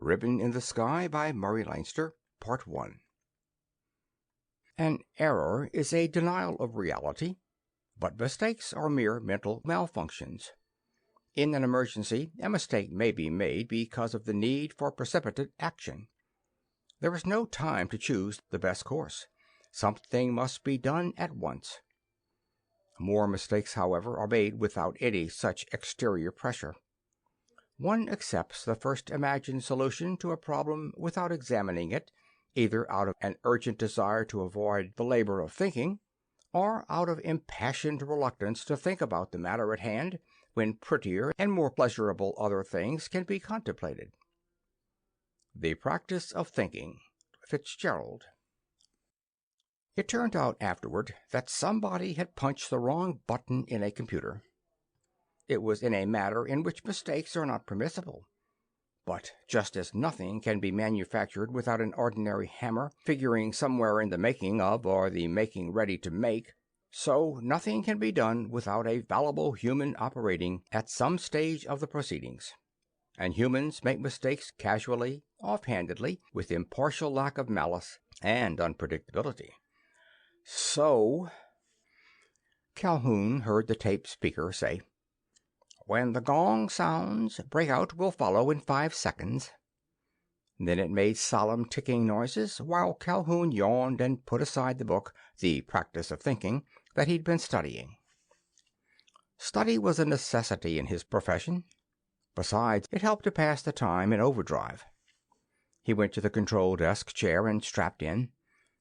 Ribbon in the Sky by Murray Leinster, Part 1. An error is a denial of reality, but mistakes are mere mental malfunctions. In an emergency, a mistake may be made because of the need for precipitate action. There is no time to choose the best course. Something must be done at once. More mistakes, however, are made without any such exterior pressure. One accepts the first imagined solution to a problem without examining it, either out of an urgent desire to avoid the labor of thinking, or out of impassioned reluctance to think about the matter at hand when prettier and more pleasurable other things can be contemplated. The Practice of Thinking. Fitzgerald. It turned out afterward that somebody had punched the wrong button in a computer. It was in a matter in which mistakes are not permissible. But just as nothing can be manufactured without an ordinary hammer figuring somewhere in the making of or the making ready to make, so nothing can be done without a fallible human operating at some stage of the proceedings. And humans make mistakes casually, offhandedly, with impartial lack of malice and unpredictability. So, Calhoun heard the tape speaker say, "When the gong sounds, breakout will follow in 5 seconds." Then it made solemn ticking noises, while Calhoun yawned and put aside the book, The Practice of Thinking, that he'd been studying. Study was a necessity in his profession. Besides, it helped to pass the time in overdrive. He went to the control desk chair and strapped in.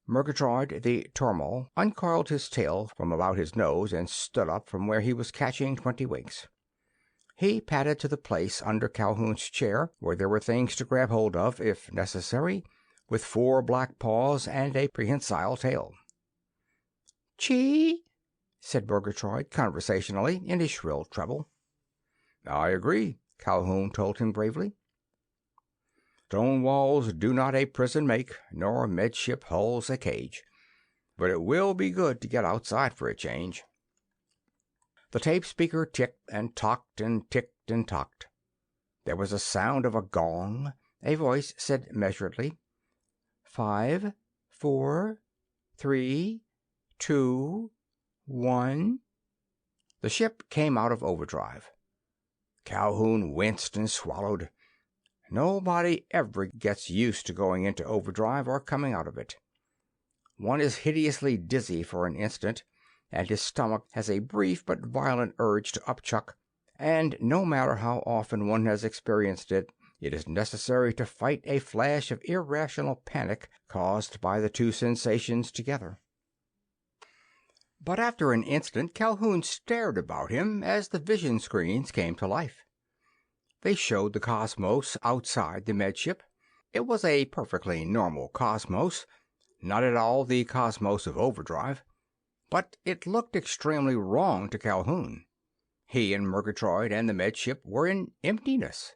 Murgatroid, the tormal, uncoiled his tail from about his nose and stood up from where he was catching 20 winks. He padded to the place under Calhoun's chair where there were things to grab hold of, if necessary, with 4 black paws and a prehensile tail. "Chee?" said Murgatroyd conversationally in his shrill treble. "I agree," Calhoun told him gravely. "Stone walls do not a prison make, nor midship hulls a cage. But it will be good to get outside for a change." The tape speaker ticked and tocked and ticked and tocked. There was a sound of a gong. A voice said measuredly, 5, 4, 3, 2, 1. The ship came out of overdrive. Calhoun winced and swallowed. Nobody ever gets used to going into overdrive or coming out of it. One is hideously dizzy for an instant, and his stomach has a brief but violent urge to upchuck, and no matter how often one has experienced it, it is necessary to fight a flash of irrational panic caused by the two sensations together. But after an instant Calhoun stared about him as the vision screens came to life. They showed the cosmos outside the medship. It was a perfectly normal cosmos, not at all the cosmos of overdrive. But it looked extremely wrong to Calhoun. He and Murgatroyd and the medship were in emptiness.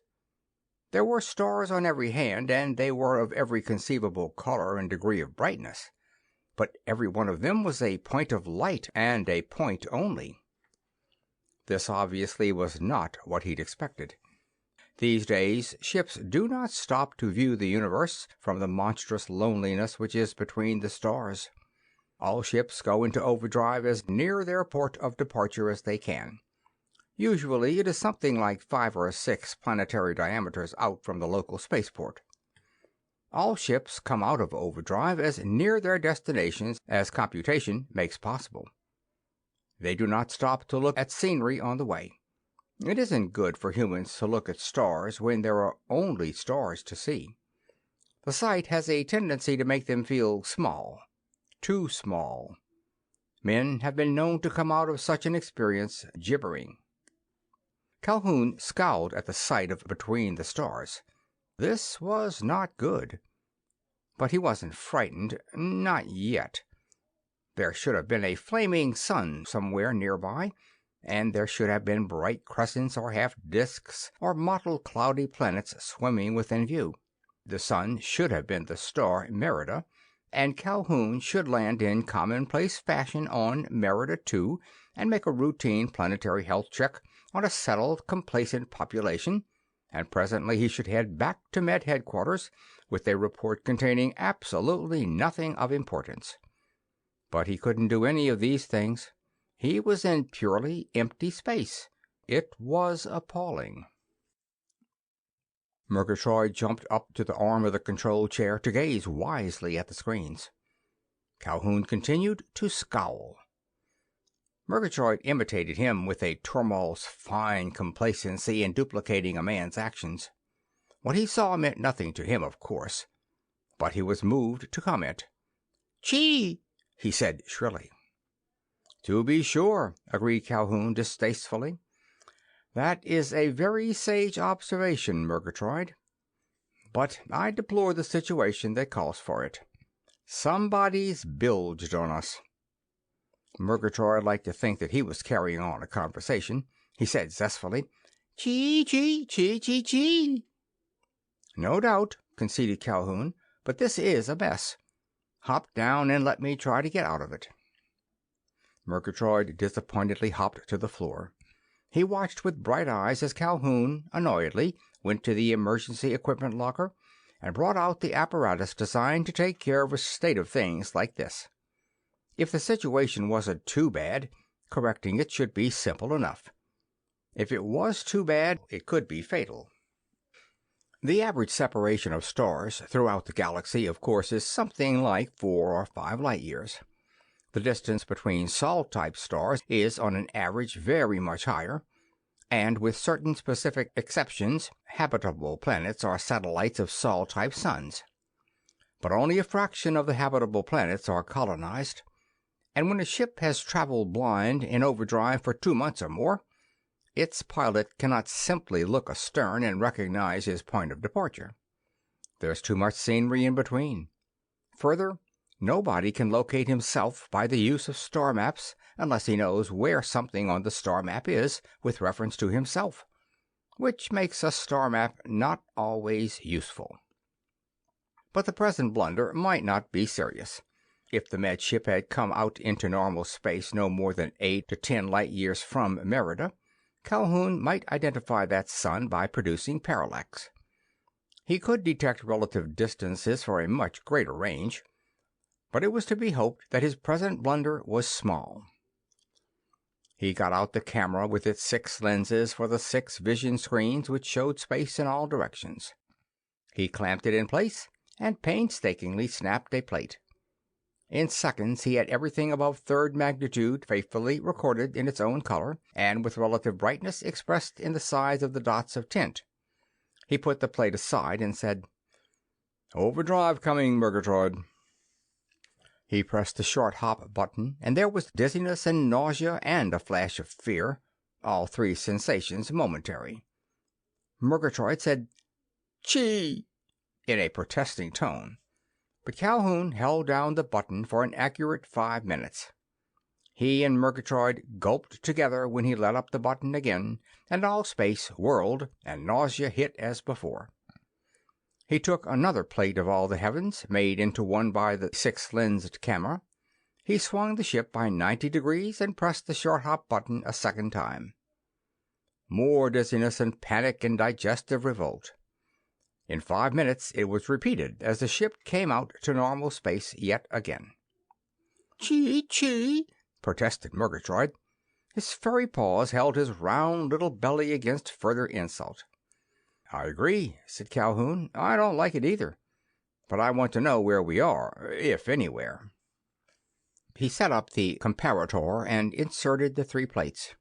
There were stars on every hand, and they were of every conceivable color and degree of brightness. But every one of them was a point of light, and a point only. This obviously was not what he'd expected. These days, ships do not stop to view the universe from the monstrous loneliness which is between the stars. All ships go into overdrive as near their port of departure as they can. Usually it is something like 5 or 6 planetary diameters out from the local spaceport. All ships come out of overdrive as near their destinations as computation makes possible. They do not stop to look at scenery on the way. It isn't good for humans to look at stars when there are only stars to see. The sight has a tendency to make them feel small. Too small. Men have been known to come out of such an experience gibbering. Calhoun scowled at the sight of between the stars. This was not good. But he wasn't frightened. Not yet. There should have been a flaming sun somewhere nearby, and there should have been bright crescents or half-disks or mottled cloudy planets swimming within view. The sun should have been the star Merida, and Calhoun should land in commonplace fashion on Merida 2 and make a routine planetary health check on a settled, complacent population, and presently he should head back to Med Headquarters with a report containing absolutely nothing of importance. But he couldn't do any of these things. He was in purely empty space. It was appalling. Murgatroyd jumped up to the arm of the control chair to gaze wisely at the screens. Calhoun continued to scowl. Murgatroyd imitated him with a Tormal's fine complacency in duplicating a man's actions. What he saw meant nothing to him, of course, but he was moved to comment. "Chee!" he said shrilly. "To be sure," agreed Calhoun distastefully. "That is a very sage observation, Murgatroyd. But I deplore the situation that calls for it. Somebody's bilged on us." Murgatroyd liked to think that he was carrying on a conversation. He said zestfully, "Chee, chee, chee, chee, chee." "No doubt," conceded Calhoun, "but this is a mess. Hop down and let me try to get out of it." Murgatroyd disappointedly hopped to the floor. He watched with bright eyes as Calhoun, annoyedly, went to the emergency equipment locker and brought out the apparatus designed to take care of a state of things like this. If the situation wasn't too bad, correcting it should be simple enough. If it was too bad, it could be fatal. The average separation of stars throughout the galaxy, of course, is something like 4 or 5 light years. The distance between Sol-type stars is, on an average, very much higher, and with certain specific exceptions, habitable planets are satellites of Sol-type suns. But only a fraction of the habitable planets are colonized, and when a ship has traveled blind in overdrive for 2 months or more, its pilot cannot simply look astern and recognize his point of departure. There's too much scenery in between. Further, nobody can locate himself by the use of star maps unless he knows where something on the star map is with reference to himself, which makes a star map not always useful. But the present blunder might not be serious. If the Med ship had come out into normal space no more than 8 to 10 light years from Merida, Calhoun might identify that sun by producing parallax. He could detect relative distances for a much greater range, but it was to be hoped that his present blunder was small. He got out the camera with its 6 lenses for the 6 vision screens which showed space in all directions. He clamped it in place and painstakingly snapped a plate. In seconds he had everything above 3rd magnitude faithfully recorded in its own color, and with relative brightness expressed in the size of the dots of tint. He put the plate aside and said, "Overdrive coming, Murgatroyd." He pressed the short hop button, and there was dizziness and nausea and a flash of fear, all 3 sensations momentary. Murgatroyd said, "Chee!" in a protesting tone, but Calhoun held down the button for an accurate 5 minutes. He and Murgatroyd gulped together when he let up the button again, and all space whirled and nausea hit as before. He took another plate of all the heavens, made into one by the 6-lensed camera. He swung the ship by 90 degrees and pressed the short hop button a second time. More dizziness and panic and digestive revolt. In 5 minutes it was repeated as the ship came out to normal space yet again. "Chee, chee!" protested Murgatroyd. His furry paws held his round little belly against further insult. "I agree," said Calhoun. "I don't like it either. But I want to know where we are, if anywhere." He set up the comparator and inserted the 3 plates.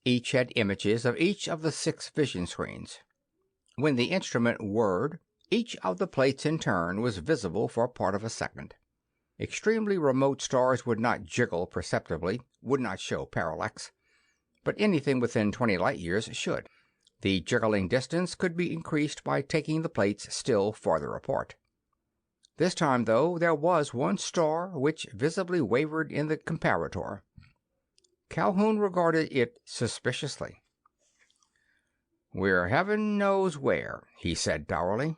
Each had images of each of the 6 vision screens. When the instrument whirred, each of the plates in turn was visible for part of a second. Extremely remote stars would not jiggle perceptibly, would not show parallax, but anything within 20 light years should. The jiggling distance could be increased by taking the plates still farther apart. This time, though, there was one star which visibly wavered in the comparator. Calhoun regarded it suspiciously. "We're heaven knows where," he said dourly.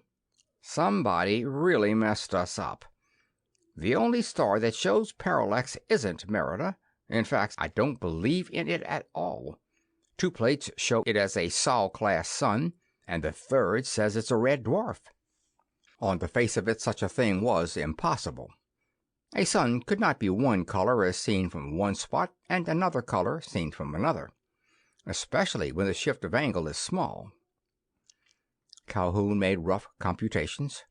"Somebody really messed us up. The only star that shows parallax isn't Merida. In fact, I don't believe in it at all. 2 plates show it as a Sol-class sun, and the third says it's a red dwarf. On the face of it, such a thing was impossible. A sun could not be one color as seen from one spot and another color seen from another, especially when the shift of angle is small. Calhoun made rough computations.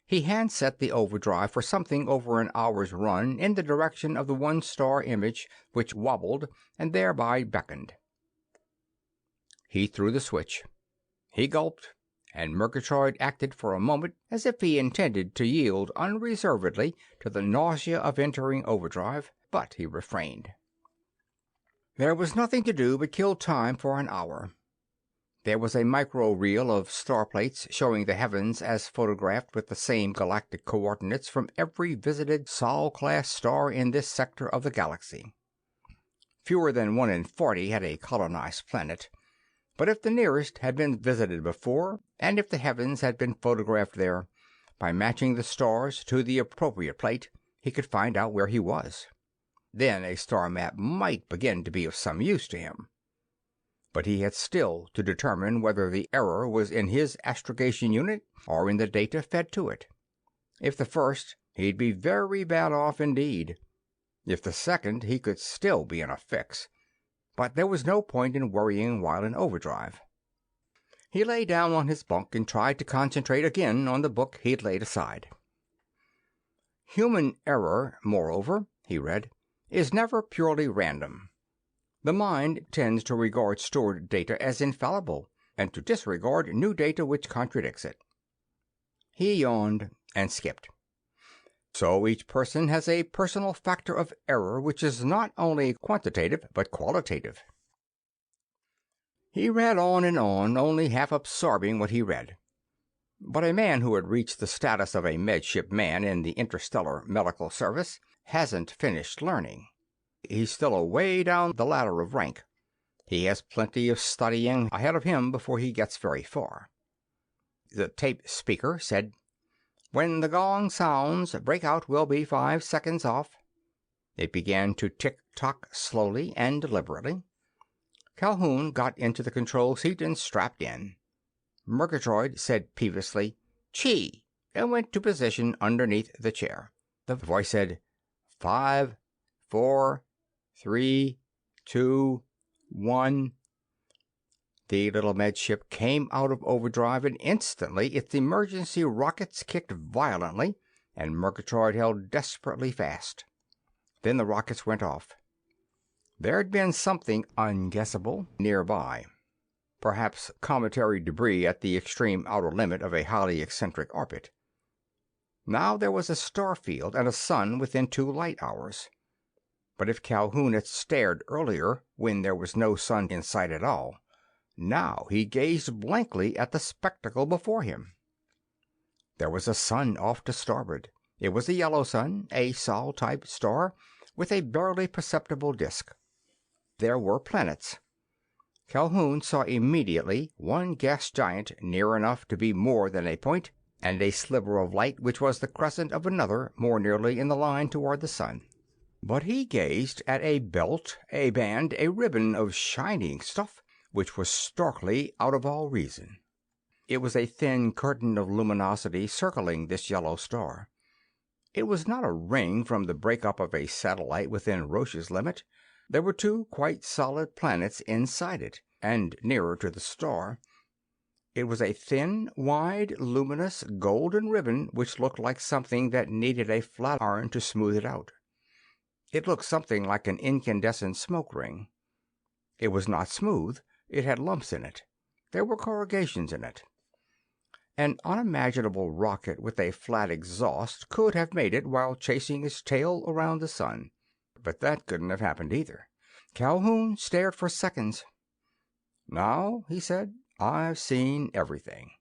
He hand-set the overdrive for something over an hour's run in the direction of the one-star image which wobbled and thereby beckoned. He threw the switch. He gulped, and Murgatroyd acted for a moment as if he intended to yield unreservedly to the nausea of entering overdrive, but he refrained. There was nothing to do but kill time for an hour. There was a micro-reel of star plates showing the heavens as photographed with the same galactic coordinates from every visited Sol-class star in this sector of the galaxy. Fewer than 1 in 40 had a colonized planet, but if the nearest had been visited before, and if the heavens had been photographed there, by matching the stars to the appropriate plate, he could find out where he was. Then a star map might begin to be of some use to him. But he had still to determine whether the error was in his astrogation unit or in the data fed to it. If the first, he'd be very bad off indeed. If the second, he could still be in a fix. But there was no point in worrying while in overdrive. He lay down on his bunk and tried to concentrate again on the book he'd laid aside. Human error, moreover, he read, is never purely random. The mind tends to regard stored data as infallible, and to disregard new data which contradicts it. He yawned and skipped. So each person has a personal factor of error which is not only quantitative but qualitative. He read on and on, only half absorbing what he read. But a man who had reached the status of a medship man in the interstellar medical service hasn't finished learning. He's still a way down the ladder of rank. He has plenty of studying ahead of him before he gets very far. The tape speaker said, "When the gong sounds, breakout will be 5 seconds off." It began to tick-tock slowly and deliberately. Calhoun got into the control seat and strapped in. Murgatroyd said peevishly, "Chee," and went to position underneath the chair. The voice said, 5, 4, 3, 2, 1. The little med ship came out of overdrive, and instantly its emergency rockets kicked violently, and Murgatroyd held desperately fast. Then the rockets went off. There'd been something unguessable nearby. Perhaps cometary debris at the extreme outer limit of a highly eccentric orbit. Now there was a star field and a sun within 2 light hours. But if Calhoun had stared earlier, when there was no sun in sight at all, now he gazed blankly at the spectacle before him. There was a sun off to starboard. It was a yellow sun, a Sol-type star, with a barely perceptible disk. There were planets. Calhoun saw immediately one gas giant near enough to be more than a point, and a sliver of light which was the crescent of another more nearly in the line toward the sun. But he gazed at a belt, a band, a ribbon of shining stuff, which was starkly out of all reason. It was a thin curtain of luminosity circling this yellow star. It was not a ring from the breakup of a satellite within Roche's limit. There were 2 quite solid planets inside it, and nearer to the star. It was a thin, wide, luminous, golden ribbon which looked like something that needed a flat iron to smooth it out. It looked something like an incandescent smoke ring. It was not smooth. It had lumps in it. There were corrugations in it. An unimaginable rocket with a flat exhaust could have made it while chasing its tail around the sun. But that couldn't have happened either. Calhoun stared for seconds. "Now," he said, "I've seen everything."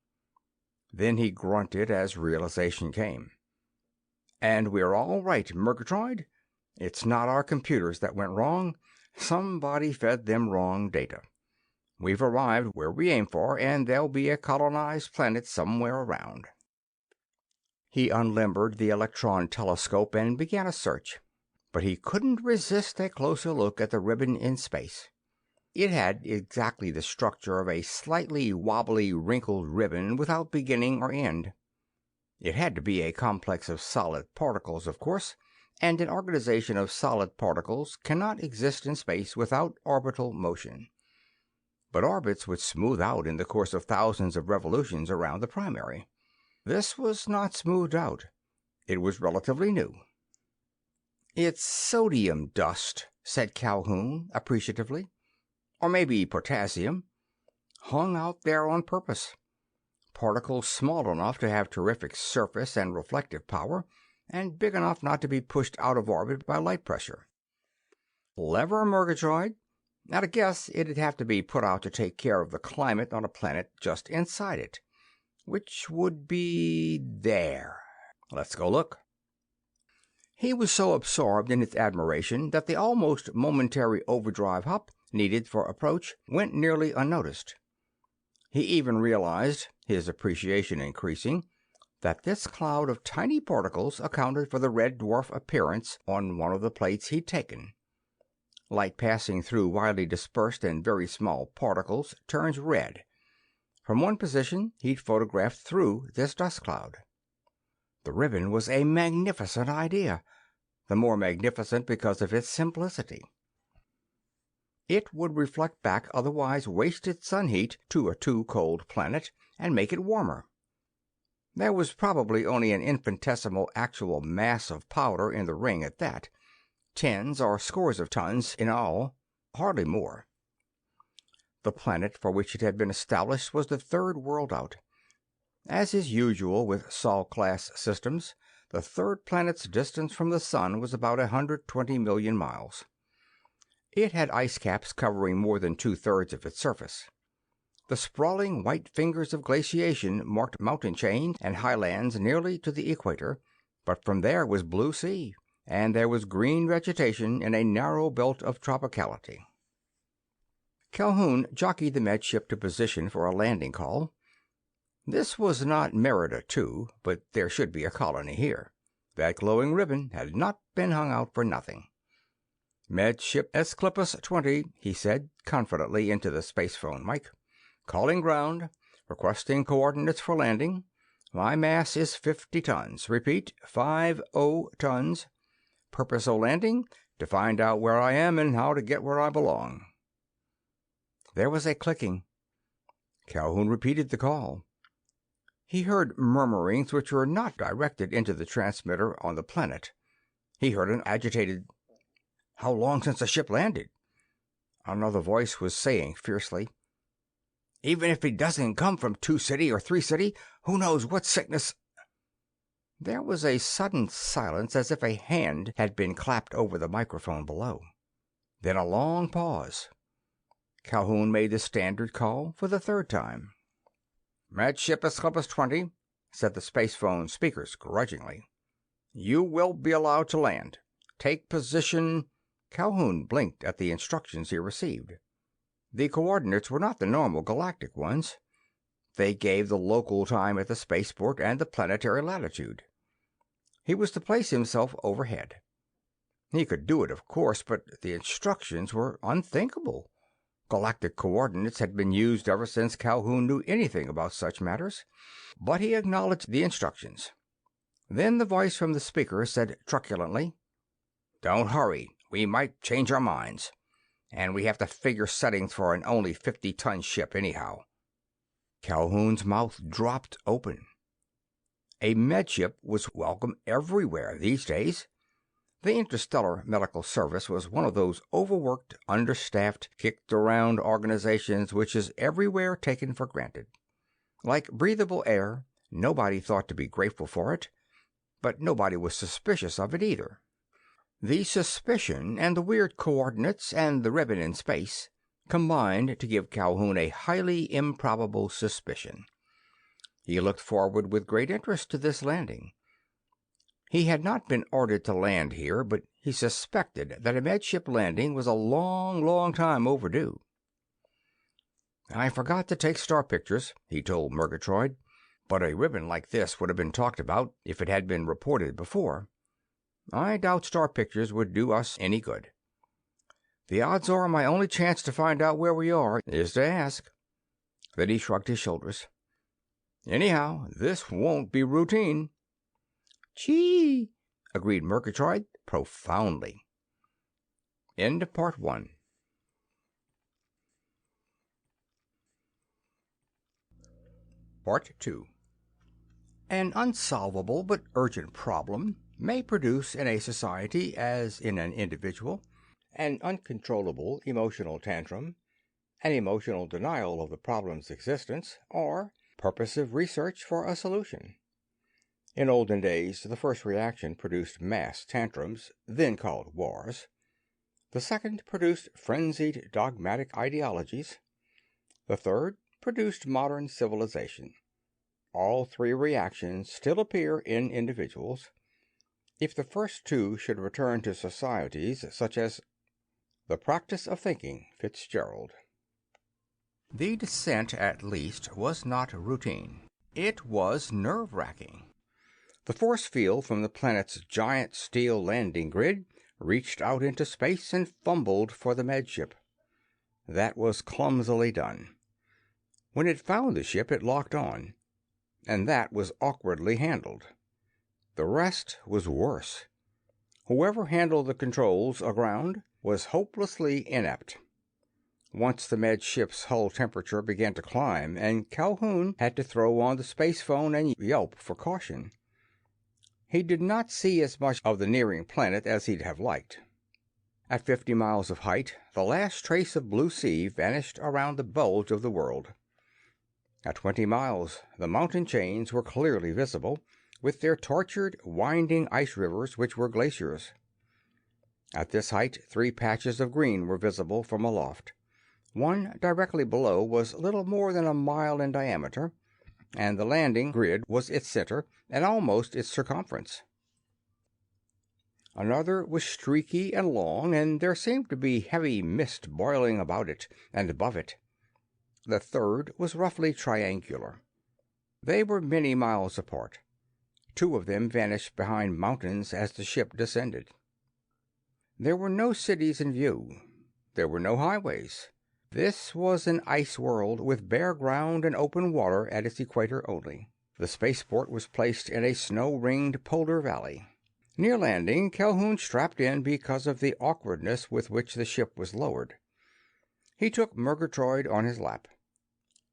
Then he grunted as realization came. "And we're all right, Murgatroyd. It's not our computers that went wrong. Somebody fed them wrong data. We've arrived where we aim for, and there'll be a colonized planet somewhere around." He unlimbered the electron telescope and began a search. But he couldn't resist a closer look at the ribbon in space. It had exactly the structure of a slightly wobbly, wrinkled ribbon without beginning or end. It had to be a complex of solid particles, of course, and an organization of solid particles cannot exist in space without orbital motion. But orbits would smooth out in the course of thousands of revolutions around the primary. This was not smoothed out. It was relatively new. "It's sodium dust," said Calhoun appreciatively. "Or maybe potassium. Hung out there on purpose. Particles small enough to have terrific surface and reflective power, and big enough not to be pushed out of orbit by light pressure. Clever Murgatroid. At a guess, it'd have to be put out to take care of the climate on a planet just inside it, which would be there. Let's go look." He was so absorbed in his admiration that the almost momentary overdrive hop needed for approach went nearly unnoticed. He even realized, his appreciation increasing, that this cloud of tiny particles accounted for the red dwarf appearance on one of the plates he'd taken. Light passing through widely dispersed and very small particles turns red. From one position he'd photographed through this dust cloud. The ribbon was a magnificent idea, the more magnificent because of its simplicity. It would reflect back otherwise wasted sun heat to a too-cold planet and make it warmer. There was probably only an infinitesimal actual mass of powder in the ring at that, tens or scores of tons in all, hardly more. The planet for which it had been established was the third world out. As is usual with Sol-class systems, the third planet's distance from the sun was about 120 million miles. It had ice caps covering more than two-thirds of its surface. The sprawling white fingers of glaciation marked mountain chains and highlands nearly to the equator, but from there was blue sea, and there was green vegetation in a narrow belt of tropicality. Calhoun jockeyed the Med Ship to position for a landing call. This was not Merida 2, but there should be a colony here. That glowing ribbon had not been hung out for nothing. "Med Ship Esclipus 20, he said confidently into the spacephone mic. "Calling ground. Requesting coordinates for landing. My mass is 50 tons. Repeat, 50 tons. Purpose of landing? To find out where I am and how to get where I belong." There was a clicking. Calhoun repeated the call. He heard murmurings which were not directed into the transmitter on the planet. He heard an agitated, "How long since the ship landed?" Another voice was saying fiercely, "Even if he doesn't come from 2 City or 3 City, who knows what sickness—" There was a sudden silence, as if a hand had been clapped over the microphone below. Then a long pause. Calhoun made the standard call for the third time. "Med Ship Esclipus 20, said the spacephone speakers grudgingly. "You will be allowed to land. Take position—" Calhoun blinked at the instructions he received. The coordinates were not the normal galactic ones. They gave the local time at the spaceport and the planetary latitude. He was to place himself overhead. He could do it, of course, but the instructions were unthinkable. Galactic coordinates had been used ever since Calhoun knew anything about such matters. But he acknowledged the instructions. Then the voice from the speaker said truculently, "Don't hurry. We might change our minds. And we have to figure settings for an only 50-ton ship anyhow." Calhoun's mouth dropped open. A med ship was welcome everywhere these days. The Interstellar Medical Service was one of those overworked, understaffed, kicked-around organizations which is everywhere taken for granted. Like breathable air, nobody thought to be grateful for it, but nobody was suspicious of it either. The suspicion and the weird coordinates and the ribbon in space combined to give Calhoun a highly improbable suspicion. He looked forward with great interest to this landing. He had not been ordered to land here, but he suspected that a med ship landing was a long, long time overdue. "I forgot to take star pictures," he told Murgatroyd, "but a ribbon like this would have been talked about if it had been reported before. I doubt star pictures would do us any good." The odds are my only chance to find out where we are is to ask." Then he shrugged his shoulders. "Anyhow, this won't be routine." "Chee," agreed Murgatroyd profoundly. End of Part 1. Part 2. An unsolvable but urgent problem may produce in a society, as in an individual, an uncontrollable emotional tantrum, an emotional denial of the problem's existence, or purposive research for a solution. In olden days, the first reaction produced mass tantrums, then called wars. The second produced frenzied dogmatic ideologies. The third produced modern civilization. All three reactions still appear in individuals. If the first two should return to societies, such as the practice of thinking, Fitzgerald. The descent, at least, was not routine. It was nerve-wracking. The force field from the planet's giant steel landing grid reached out into space and fumbled for the med ship. That was clumsily done. When it found the ship, it locked on, and that was awkwardly handled. The rest was worse. Whoever handled the controls aground was hopelessly inept. Once the med ship's hull temperature began to climb, and Calhoun had to throw on the space phone and yelp for caution. He did not see as much of the nearing planet as he'd have liked. At 50 miles of height, the last trace of blue sea vanished around the bulge of the world. At 20 miles, the mountain chains were clearly visible, with their tortured, winding ice rivers which were glaciers. At this height, 3 patches of green were visible from aloft. One directly below was little more than a mile in diameter, and the landing grid was its center and almost its circumference. Another was streaky and long, and there seemed to be heavy mist boiling about it and above it. The third was roughly triangular. They were many miles apart. 2 of them vanished behind mountains as the ship descended. There were no cities in view. There were no highways. This was an ice world with bare ground and open water at its equator only. The spaceport was placed in a snow-ringed polar valley. Near landing, Calhoun strapped in because of the awkwardness with which the ship was lowered. He took Murgatroyd on his lap.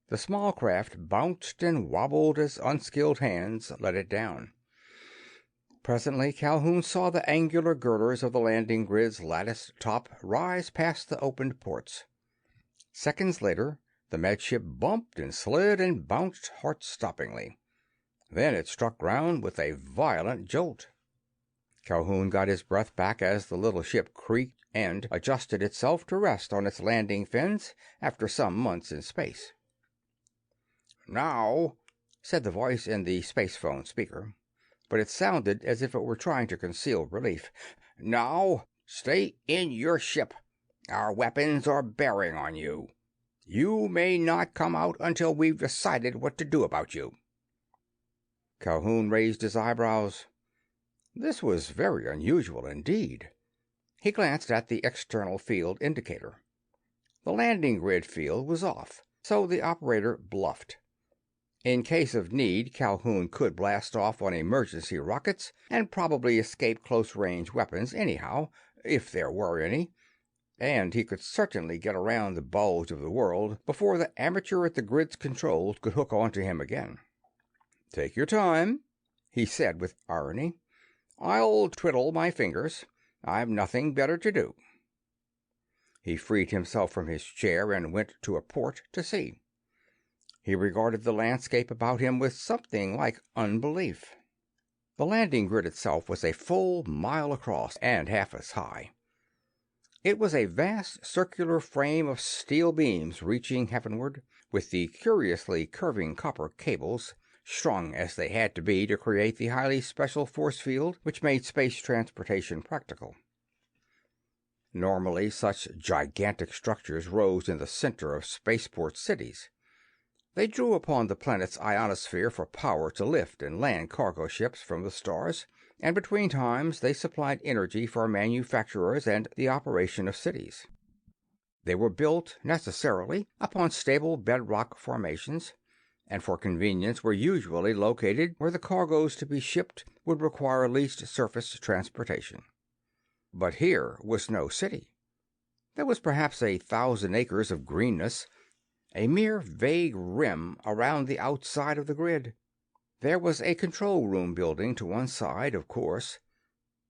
The small craft bounced and wobbled as unskilled hands let it down. Presently, Calhoun saw the angular girders of the landing grid's latticed top rise past the opened ports. Seconds later, the med ship bumped and slid and bounced heart-stoppingly. Then it struck ground with a violent jolt. Calhoun got his breath back as the little ship creaked and adjusted itself to rest on its landing fins after some months in space. "Now," said the voice in the space phone speaker, but it sounded as if it were trying to conceal relief. "Now, stay in your ship. Our weapons are bearing on you. You may not come out until we've decided what to do about you." Calhoun raised his eyebrows. This was very unusual indeed. He glanced at the external field indicator. The landing grid field was off, so the operator bluffed. In case of need, Calhoun could blast off on emergency rockets and probably escape close-range weapons anyhow, if there were any. And he could certainly get around the bulge of the world before the amateur at the grid's controls could hook onto him again. "Take your time," he said with irony. "I'll twiddle my fingers. I've nothing better to do." He freed himself from his chair and went to a port to see. He regarded the landscape about him with something like unbelief. The landing grid itself was a full mile across and half as high. It was a vast circular frame of steel beams reaching heavenward, with the curiously curving copper cables, strung as they had to be to create the highly special force field which made space transportation practical. Normally, such gigantic structures rose in the center of spaceport cities. They drew upon the planet's ionosphere for power to lift and land cargo ships from the stars, and between times they supplied energy for manufacturers and the operation of cities. They were built, necessarily, upon stable bedrock formations, and for convenience were usually located where the cargoes to be shipped would require least surface transportation. But here was no city. There was perhaps 1,000 acres of greenness, a mere vague rim around the outside of the grid. There was a control room building to one side, of course.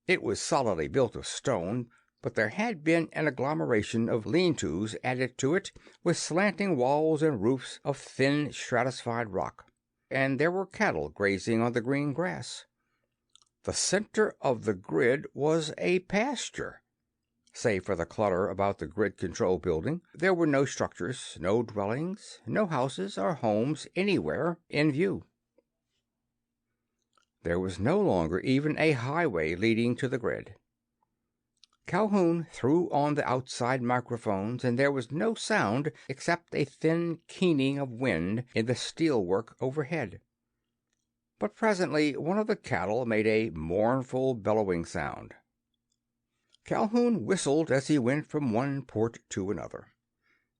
It was solidly built of stone, but there had been an agglomeration of lean-tos added to it, with slanting walls and roofs of thin stratified rock, and there were cattle grazing on the green grass. The center of the grid was a pasture. Save for the clutter about the grid control building, there were no structures, no dwellings, no houses or homes anywhere in view. There was no longer even a highway leading to the grid. Calhoun threw on the outside microphones, and there was no sound except a thin keening of wind in the steelwork overhead. But presently one of the cattle made a mournful bellowing sound. Calhoun whistled as he went from one port to another.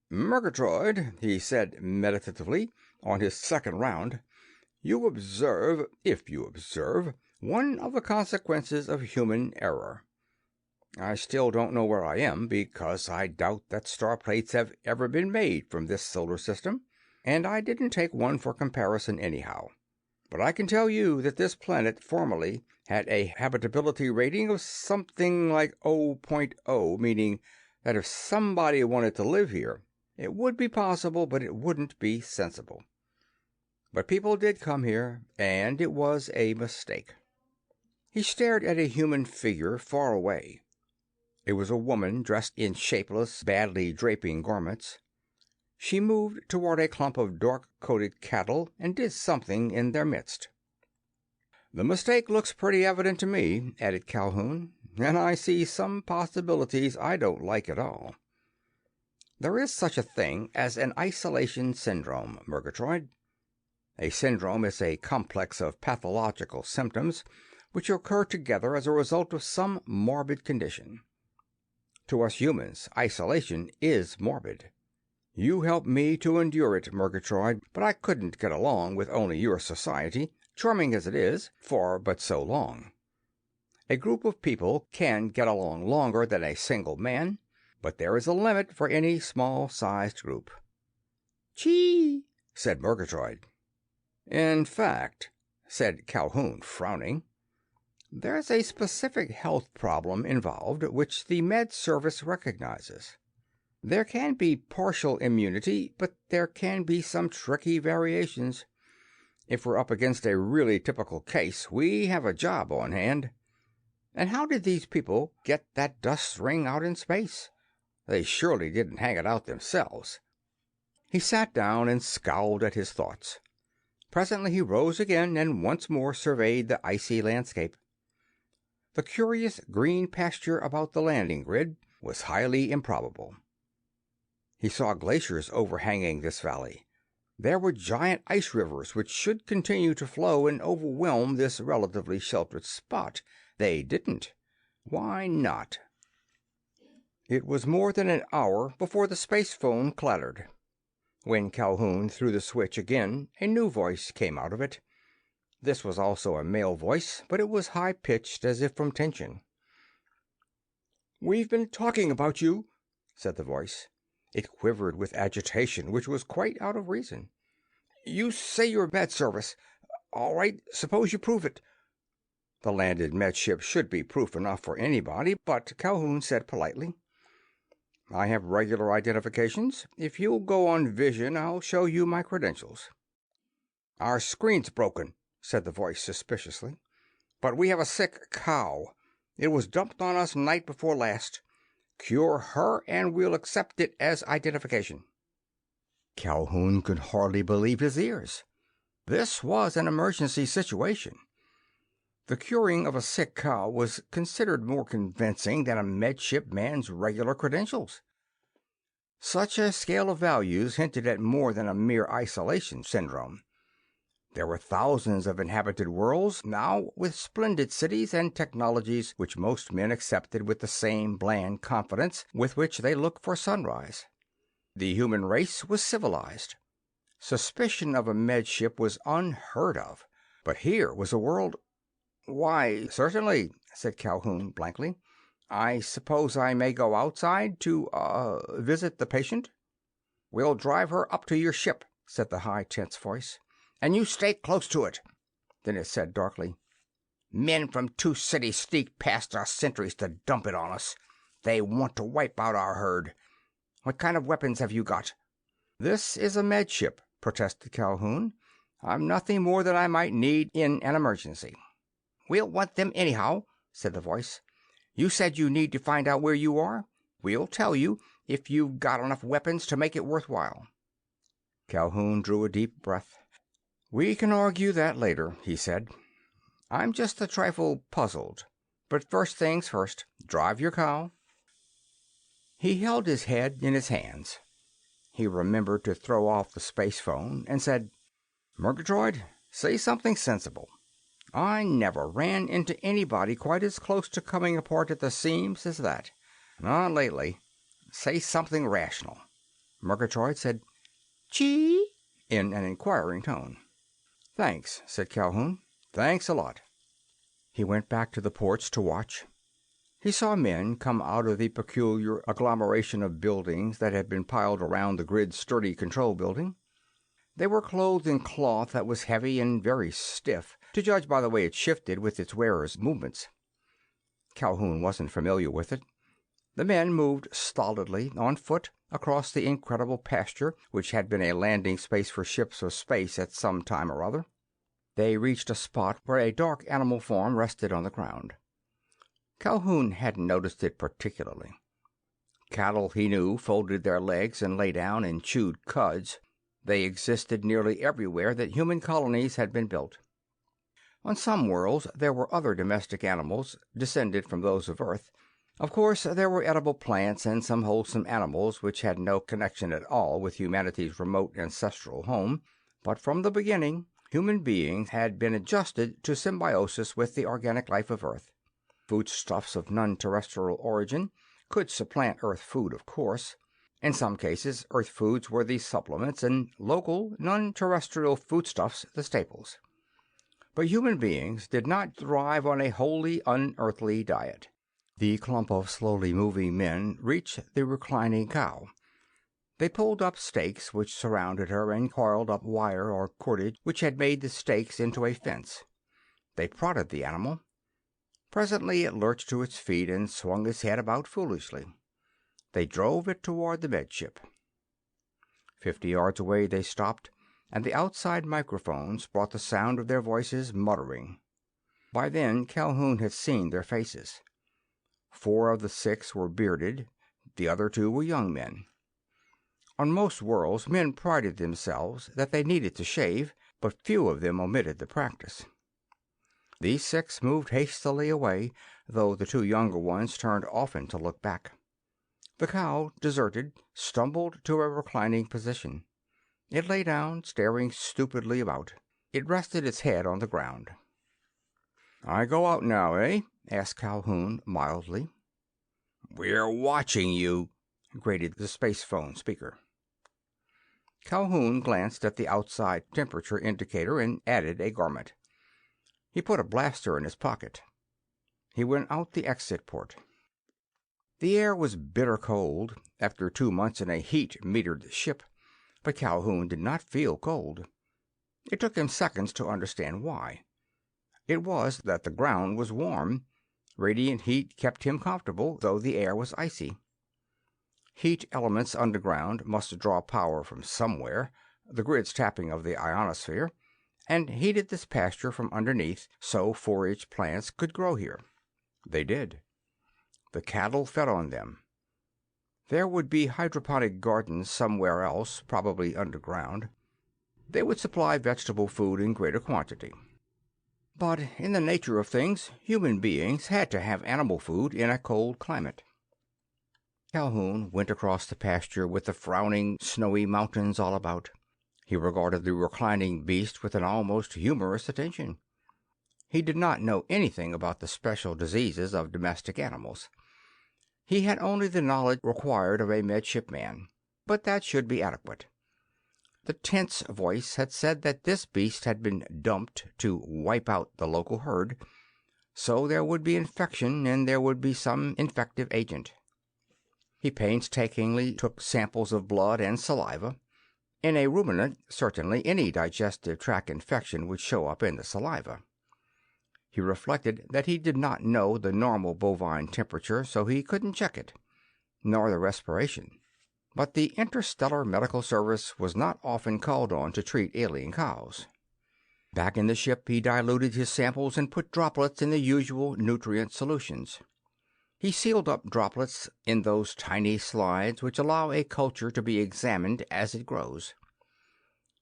"Murgatroyd," he said meditatively, on his second round, "you observe, if you observe, one of the consequences of human error. I still don't know where I am, because I doubt that star plates have ever been made from this solar system, and I didn't take one for comparison anyhow. But I can tell you that this planet formerly had a habitability rating of something like 0.0, meaning that if somebody wanted to live here, it would be possible, but it wouldn't be sensible. But people did come here, and it was a mistake." He stared at a human figure far away. It was a woman dressed in shapeless, badly draping garments. She moved toward a clump of dark-coated cattle and did something in their midst. "The mistake looks pretty evident to me," added Calhoun, "and I see some possibilities I don't like at all. There is such a thing as an isolation syndrome, Murgatroyd. A syndrome is a complex of pathological symptoms which occur together as a result of some morbid condition. To us humans, isolation is morbid. You helped me to endure it, Murgatroyd, but I couldn't get along with only your society, charming as it is, for but so long. A group of people can get along longer than a single man, but there is a limit for any small-sized group." "Chee!" said Murgatroyd. "In fact," said Calhoun, frowning, "there's a specific health problem involved which the Med Service recognizes. There can be partial immunity, but there can be some tricky variations. If we're up against a really typical case, we have a job on hand. And how did these people get that dust ring out in space? They surely didn't hang it out themselves." He sat down and scowled at his thoughts. Presently he rose again and once more surveyed the icy landscape. The curious green pasture about the landing grid was highly improbable. He saw glaciers overhanging this valley. There were giant ice rivers which should continue to flow and overwhelm this relatively sheltered spot. They didn't. Why not? It was more than an hour before the space phone clattered. When Calhoun threw the switch again, a new voice came out of it. This was also a male voice, but it was high-pitched, as if from tension. "We've been talking about you," said the voice. It quivered with agitation, which was quite out of reason. "You say you're Med Service. All right, suppose you prove it." The landed Med ship should be proof enough for anybody, but Calhoun said politely, "I have regular identifications. If you'll go on vision, I'll show you my credentials." "Our screen's broken," said the voice suspiciously. "But we have a sick cow. It was dumped on us night before last. Cure her and we'll accept it as identification." Calhoun could hardly believe his ears. This was an emergency situation. The curing of a sick cow was considered more convincing than a Med Ship man's regular credentials. Such a scale of values hinted at more than a mere isolation syndrome. There were thousands of inhabited worlds now, with splendid cities and technologies which most men accepted with the same bland confidence with which they look for sunrise. The human race was civilized. Suspicion of a med ship was unheard of. But here was a world— "Why, certainly," said Calhoun blankly. "I suppose I may go outside to, visit the patient?" "We'll drive her up to your ship," said the high, tense voice. "And you stay close to it." Then it said darkly, "Men from 2 cities sneak past our sentries to dump it on us. They want to wipe out our herd. What kind of weapons have you got?" "This is a med ship," protested Calhoun. "I've nothing more than I might need in an emergency." "We'll want them anyhow," said the voice. "You said you need to find out where you are. We'll tell you if you've got enough weapons to make it worthwhile." Calhoun drew a deep breath. "We can argue that later," he said. "I'm just a trifle puzzled. But first things first. Drive your cow." He held his head in his hands. He remembered to throw off the space phone and said, "Murgatroyd, say something sensible. I never ran into anybody quite as close to coming apart at the seams as that. Not lately. Say something rational." Murgatroyd said, "Chee?" in an inquiring tone. "Thanks," said Calhoun. "Thanks a lot." He went back to the ports to watch. He saw men come out of the peculiar agglomeration of buildings that had been piled around the grid's sturdy control building. They were clothed in cloth that was heavy and very stiff, to judge by the way it shifted with its wearer's movements. Calhoun wasn't familiar with it. The men moved stolidly, on foot, across the incredible pasture which had been a landing space for ships of space at some time or other. They reached a spot where a dark animal form rested on the ground. Calhoun hadn't noticed it particularly. Cattle, he knew, folded their legs and lay down and chewed cuds. They existed nearly everywhere that human colonies had been built. On some worlds there were other domestic animals, descended from those of Earth. Of course, there were edible plants and some wholesome animals which had no connection at all with humanity's remote ancestral home. But from the beginning, human beings had been adjusted to symbiosis with the organic life of Earth. Foodstuffs of non-terrestrial origin could supplant Earth food, of course. In some cases, Earth foods were the supplements, and local, non-terrestrial foodstuffs the staples. But human beings did not thrive on a wholly unearthly diet. The clump of slowly moving men reached the reclining cow. They pulled up stakes which surrounded her and coiled up wire or cordage which had made the stakes into a fence. They prodded the animal. Presently it lurched to its feet and swung its head about foolishly. They drove it toward the med ship. 50 yards away they stopped, and the outside microphones brought the sound of their voices muttering. By then Calhoun had seen their faces. 4 of the 6 were bearded. The other 2 were young men. On most worlds men prided themselves that they needed to shave, but few of them omitted the practice. These 6 moved hastily away, though the 2 younger ones turned often to look back. The cow, deserted, stumbled to a reclining position. It lay down, staring stupidly about. It rested its head on the ground. "I go out now, eh?" asked Calhoun mildly. "We're watching you," grated the space phone speaker. Calhoun glanced at the outside temperature indicator and added a garment. He put a blaster in his pocket. He went out the exit port. The air was bitter cold, after 2 months in a heat-metered ship, but Calhoun did not feel cold. It took him seconds to understand why. It was that the ground was warm. Radiant heat kept him comfortable, though the air was icy. Heat elements underground must draw power from somewhere, the grid's tapping of the ionosphere, and heated this pasture from underneath so forage plants could grow here. They did. The cattle fed on them. There would be hydroponic gardens somewhere else, probably underground. They would supply vegetable food in greater quantity. But in the nature of things, human beings had to have animal food in a cold climate. Calhoun went across the pasture with the frowning, snowy mountains all about. He regarded the reclining beast with an almost humorous attention. He did not know anything about the special diseases of domestic animals. He had only the knowledge required of a midshipman, but that should be adequate. The tense voice had said that this beast had been dumped to wipe out the local herd, so there would be infection and there would be some infective agent. He painstakingly took samples of blood and saliva. In a ruminant, certainly any digestive tract infection would show up in the saliva. He reflected that he did not know the normal bovine temperature, so he couldn't check it, nor the respiration. But the Interstellar Medical Service was not often called on to treat alien cows. Back in the ship, he diluted his samples and put droplets in the usual nutrient solutions. He sealed up droplets in those tiny slides which allow a culture to be examined as it grows.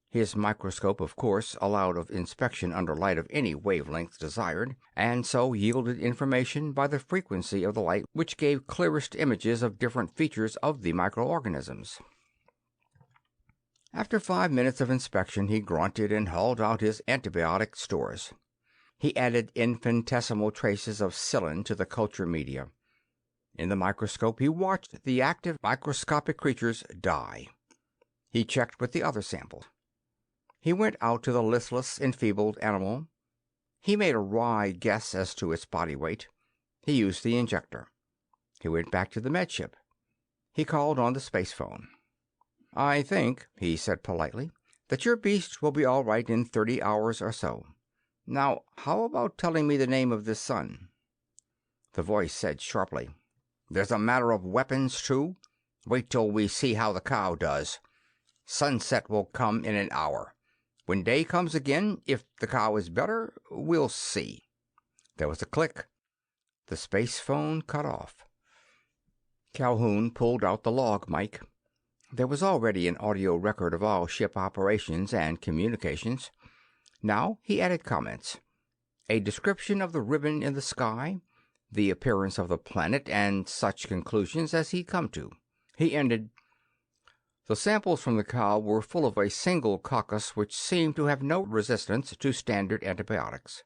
His microscope, of course, allowed of inspection under light of any wavelength desired, and so yielded information by the frequency of the light which gave clearest images of different features of the microorganisms. After 5 minutes of inspection, he grunted and hauled out his antibiotic stores. He added infinitesimal traces of psyllin to the culture media. In the microscope, he watched the active microscopic creatures die. He checked with the other samples. He went out to the listless, enfeebled animal. He made a wry guess as to its body weight. He used the injector. He went back to the med ship. He called on the space phone. "I think," he said politely, "that your beast will be all right in 30 hours or so. Now, how about telling me the name of this sun?" The voice said sharply, "There's a matter of weapons, too. Wait till we see how the cow does. Sunset will come in an hour. When day comes again, if the cow is better, we'll see." There was a click. The space phone cut off. Calhoun pulled out the log mic. There was already an audio record of all ship operations and communications. Now he added comments. A description of the ribbon in the sky, the appearance of the planet, and such conclusions as he'd come to. He ended, "The samples from the cow were full of a single coccus which seemed to have no resistance to standard antibiotics.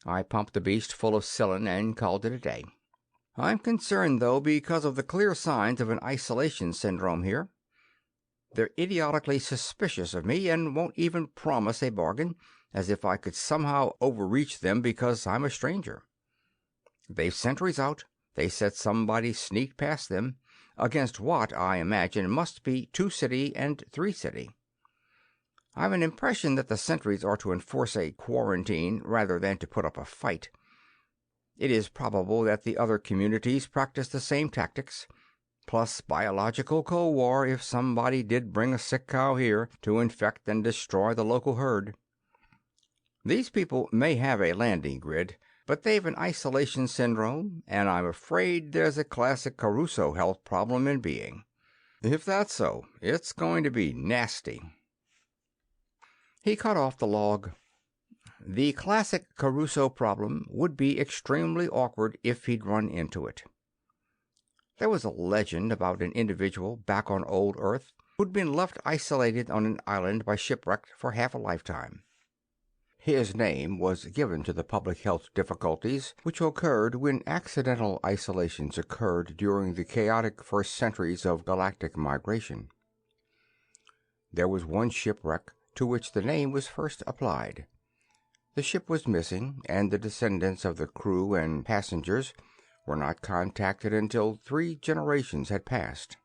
I pumped the beast full of psyllin and called it a day. I'm concerned, though, because of the clear signs of an isolation syndrome here. They're idiotically suspicious of me and won't even promise a bargain, as if I could somehow overreach them because I'm a stranger. They've sentries out. They said somebody sneaked past them, against what, I imagine, must be 2 city and 3 city. I've an impression that the sentries are to enforce a quarantine rather than to put up a fight. It is probable that the other communities practice the same tactics, plus biological Cold War if somebody did bring a sick cow here to infect and destroy the local herd. These people may have a landing grid, but they've an isolation syndrome, and I'm afraid there's a classic Caruso health problem in being. If that's so, it's going to be nasty." He cut off the log. The classic Caruso problem would be extremely awkward if he'd run into it. There was a legend about an individual back on old Earth who'd been left isolated on an island by shipwreck for half a lifetime. His name was given to the public health difficulties which occurred when accidental isolations occurred during the chaotic first centuries of galactic migration. There was one shipwreck to which the name was first applied. The ship was missing, and the descendants of the crew and passengers were not contacted until 3 generations had passed.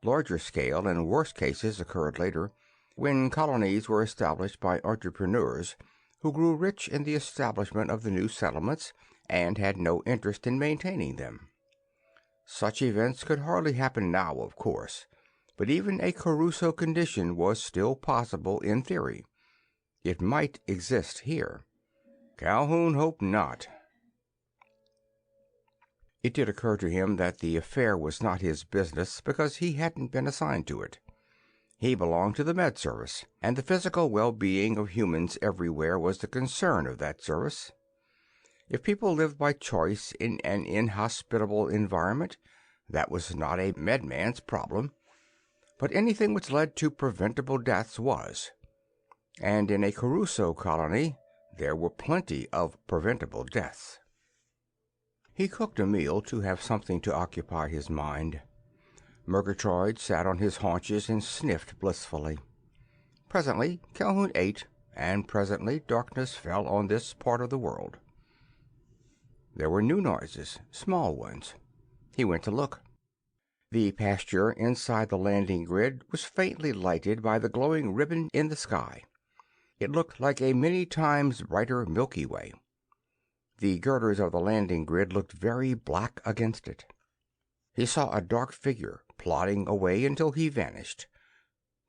Larger scale and worse cases occurred later, when colonies were established by entrepreneurs who grew rich in the establishment of the new settlements and had no interest in maintaining them. Such events could hardly happen now, of course, but even a Caruso condition was still possible in theory. It might exist here. Calhoun hoped not. It did occur to him that the affair was not his business because he hadn't been assigned to it. He belonged to the Med Service, and the physical well-being of humans everywhere was the concern of that service. If people lived by choice in an inhospitable environment, that was not a medman's problem. but anything which led to preventable deaths was. And in a Crusoe colony, there were plenty of preventable deaths. He cooked a meal to have something to occupy his mind. Murgatroyd sat on his haunches and sniffed blissfully. Presently Calhoun ate, and presently darkness fell on this part of the world. There were new noises, small ones. He went to look. The pasture inside the landing grid was faintly lighted by the glowing ribbon in the sky. It looked like a many times brighter Milky Way. The girders of the landing grid looked very black against it. He saw a dark figure plodding away until he vanished.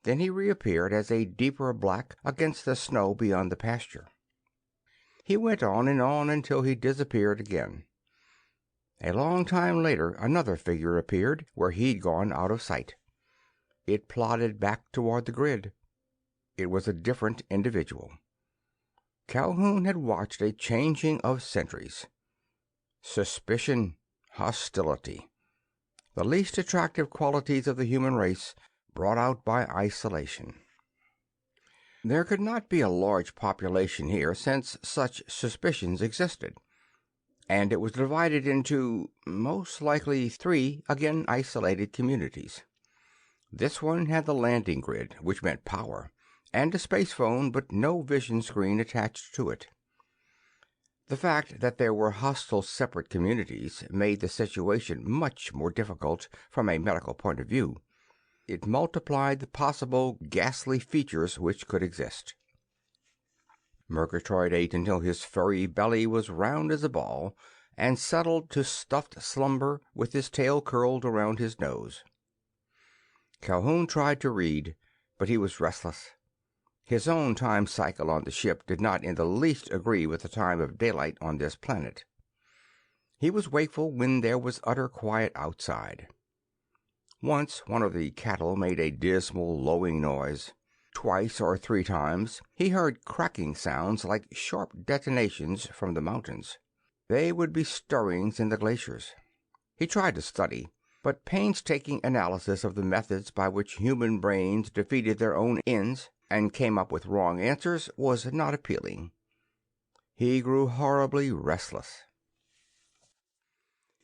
Then he reappeared as a deeper black against the snow beyond the pasture. He went on and on until he disappeared again. A long time later another figure appeared where he'd gone out of sight. It plodded back toward the grid. It was a different individual. Calhoun had watched a changing of centuries. Suspicion, hostility, the least attractive qualities of the human race brought out by isolation. There could not be a large population here since such suspicions existed, and it was divided into, most likely, 3 again isolated communities. This one had the landing grid, which meant power, and a space phone, but no vision screen attached to it. The fact that there were hostile separate communities made the situation much more difficult from a medical point of view. It multiplied the possible ghastly features which could exist. Murgatroyd ate until his furry belly was round as a ball, and settled to stuffed slumber with his tail curled around his nose. Calhoun tried to read, but he was restless. His own time cycle on the ship did not in the least agree with the time of daylight on this planet. He was wakeful when there was utter quiet outside. Once one of the cattle made a dismal lowing noise. Twice or 3 times he heard cracking sounds like sharp detonations from the mountains. They would be stirrings in the glaciers. He tried to study, but painstaking analysis of the methods by which human brains defeated their own ends and came up with wrong answers was not appealing. He grew horribly restless.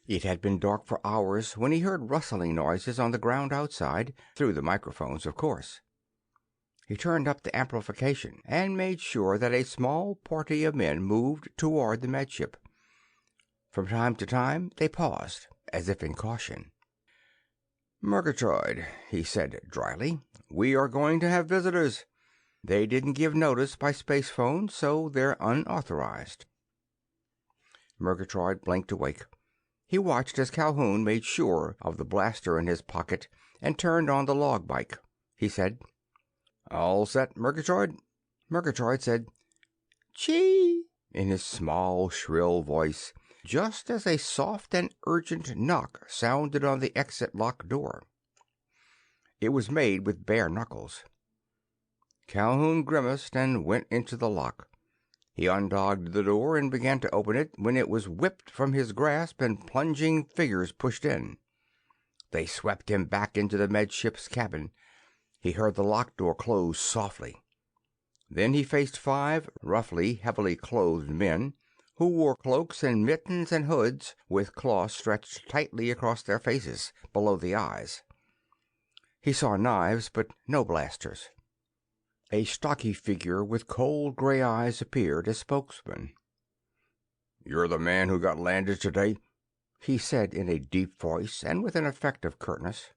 It had been dark for hours when he heard rustling noises on the ground outside, through the microphones, of course. He turned up the amplification and made sure that a small party of men moved toward the Med-Ship. From time to time they paused, as if in caution. "Murgatroyd," he said dryly, "we are going to have visitors. They didn't give notice by space phone, so they're unauthorized." Murgatroyd blinked awake. He watched as Calhoun made sure of the blaster in his pocket and turned on the log bike. He said, "All set, Murgatroyd?" Murgatroyd said, "Chee!" in his small, shrill voice, just as a soft and urgent knock sounded on the exit lock door. It was made with bare knuckles. Calhoun grimaced and went into the lock. He undogged the door and began to open it when it was whipped from his grasp and plunging figures pushed in. They swept him back into the Med-Ship's cabin. He heard the lock door close softly. Then he faced 5 roughly, heavily clothed men who wore cloaks and mittens and hoods with cloths stretched tightly across their faces, below the eyes. He saw knives, but no blasters. A stocky figure with cold gray eyes appeared as spokesman. "You're the man who got landed today?" he said in a deep voice and with an effect of curtness.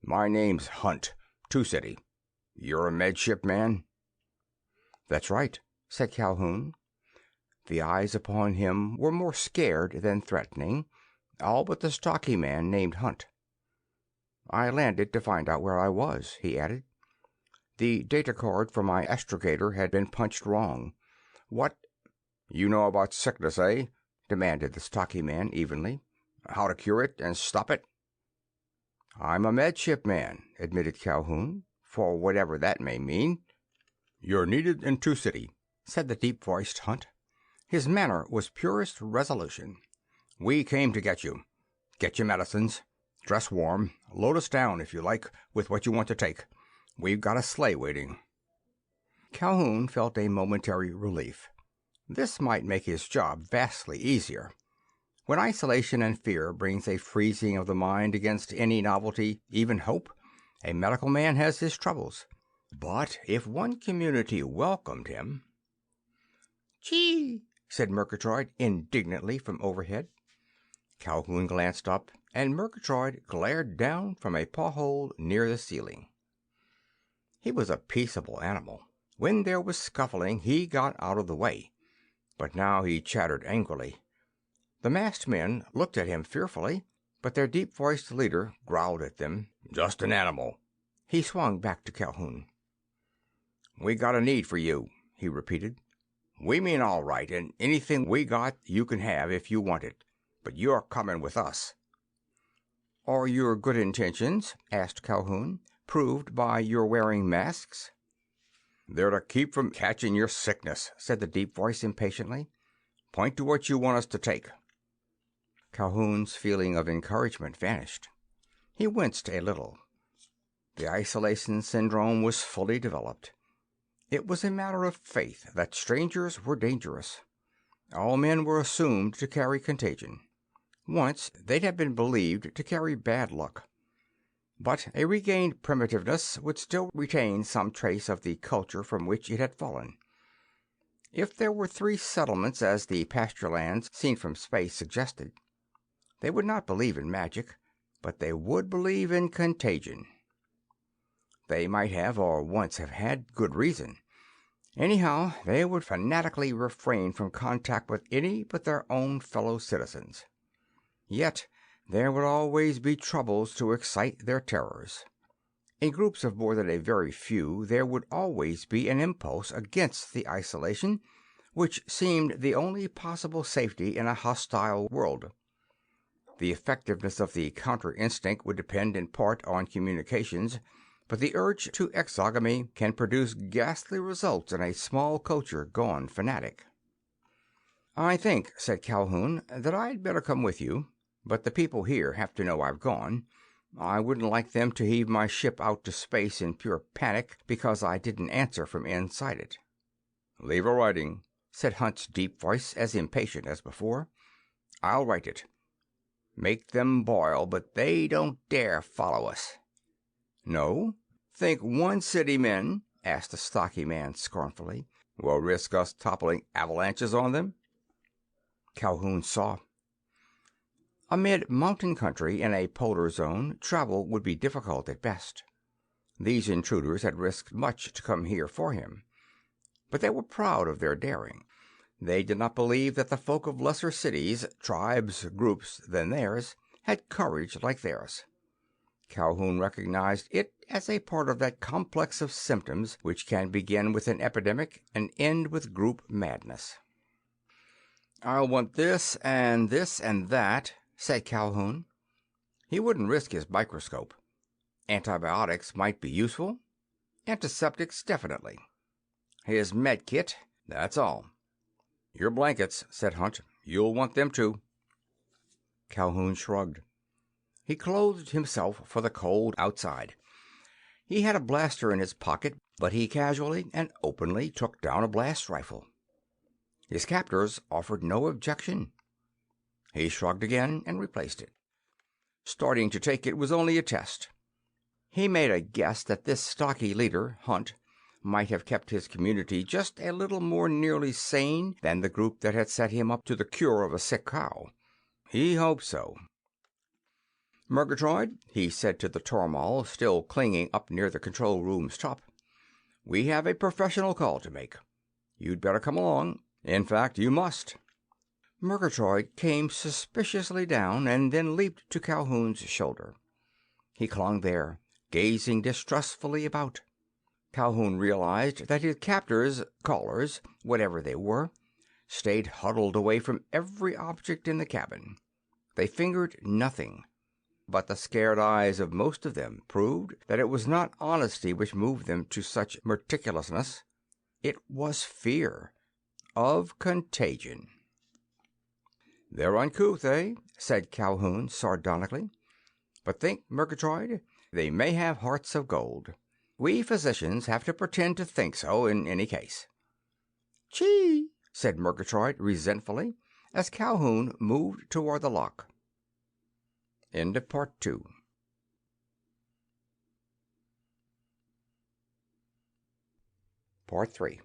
"My name's Hunt, Two City. You're a Med-Ship man?" "That's right," said Calhoun. The eyes upon him were more scared than threatening, all but the stocky man named Hunt. "I landed to find out where I was," he added. "The data card for my astrogator had been punched wrong. What—" "You know about sickness, eh?" demanded the stocky man evenly. "How to cure it and stop it?" "I'm a Med-Ship man," admitted Calhoun, "for whatever that may mean." "You're needed in Two City," said the deep-voiced Hunt. His manner was purest resolution. "We came to get you. Get your medicines. Dress warm. Load us down, if you like, with what you want to take. We've got a sleigh waiting." Calhoun felt a momentary relief. This might make his job vastly easier. When isolation and fear brings a freezing of the mind against any novelty, even hope, a medical man has his troubles. But if one community welcomed him... "Gee!" said Murgatroyd indignantly from overhead. Calhoun glanced up, and Murgatroyd glared down from a paw-hole near the ceiling. He was a peaceable animal. When there was scuffling, he got out of the way. But now he chattered angrily. The masked men looked at him fearfully, but their deep-voiced leader growled at them. "Just an animal." He swung back to Calhoun. "We got a need for you," he repeated. "We mean all right, and anything we got you can have if you want it. But you're coming with us." "Are your good intentions," asked Calhoun, "proved by your wearing masks?" "They're to keep from catching your sickness," said the deep voice impatiently. "Point to what you want us to take." Calhoun's feeling of encouragement vanished. He winced a little. The isolation syndrome was fully developed. It was a matter of faith that strangers were dangerous. All men were assumed to carry contagion. Once they'd have been believed to carry bad luck. But a regained primitiveness would still retain some trace of the culture from which it had fallen. If there were 3 settlements, as the pasture lands seen from space suggested, they would not believe in magic, but they would believe in contagion. They might have, or once have had, good reason. Anyhow, they would fanatically refrain from contact with any but their own fellow citizens. Yet there would always be troubles to excite their terrors. In groups of more than a very few, there would always be an impulse against the isolation, which seemed the only possible safety in a hostile world. The effectiveness of the counter-instinct would depend in part on communications, but the urge to exogamy can produce ghastly results in a small culture gone fanatic. "I think," said Calhoun, "that I'd better come with you. But the people here have to know I've gone. I wouldn't like them to heave my ship out to space in pure panic because I didn't answer from inside it." "Leave a writing," said Hunt's deep voice, as impatient as before. "I'll write it. Make them boil, but they don't dare follow us." "No? Think one city men," asked the stocky man scornfully, "will risk us toppling avalanches on them?" Calhoun saw. Amid mountain country in a polar zone, travel would be difficult at best. These intruders had risked much to come here for him. But they were proud of their daring. They did not believe that the folk of lesser cities, tribes, groups than theirs, had courage like theirs. Calhoun recognized it as a part of that complex of symptoms which can begin with an epidemic and end with group madness. "I'll want this and that," said Calhoun. He wouldn't risk his microscope. Antibiotics might be useful. Antiseptics, definitely. His med kit, that's all. "Your blankets," said Hunt. "You'll want them too." Calhoun shrugged. He clothed himself for the cold outside. He had a blaster in his pocket, but he casually and openly took down a blast rifle. His captors offered no objection. He shrugged again and replaced it. Starting to take it was only a test. He made a guess that this stocky leader, Hunt, might have kept his community just a little more nearly sane than the group that had set him up to the cure of a sick cow. He hoped so. "Murgatroyd," he said to the tormal, still clinging up near the control room's top, "we have a professional call to make. You'd better come along. In fact, you must." Murgatroyd came suspiciously down and then leaped to Calhoun's shoulder. He clung there, gazing distrustfully about. Calhoun realized that his captors, callers, whatever they were, stayed huddled away from every object in the cabin. They fingered nothing. But the scared eyes of most of them proved that it was not honesty which moved them to such meticulousness. It was fear of contagion. "They're uncouth, eh?" said Calhoun sardonically. But think, Murgatroyd, they may have hearts of gold. We physicians have to pretend to think so in any case. Chee, said Murgatroyd resentfully, as Calhoun moved toward the lock. End of Part 2. Part 3.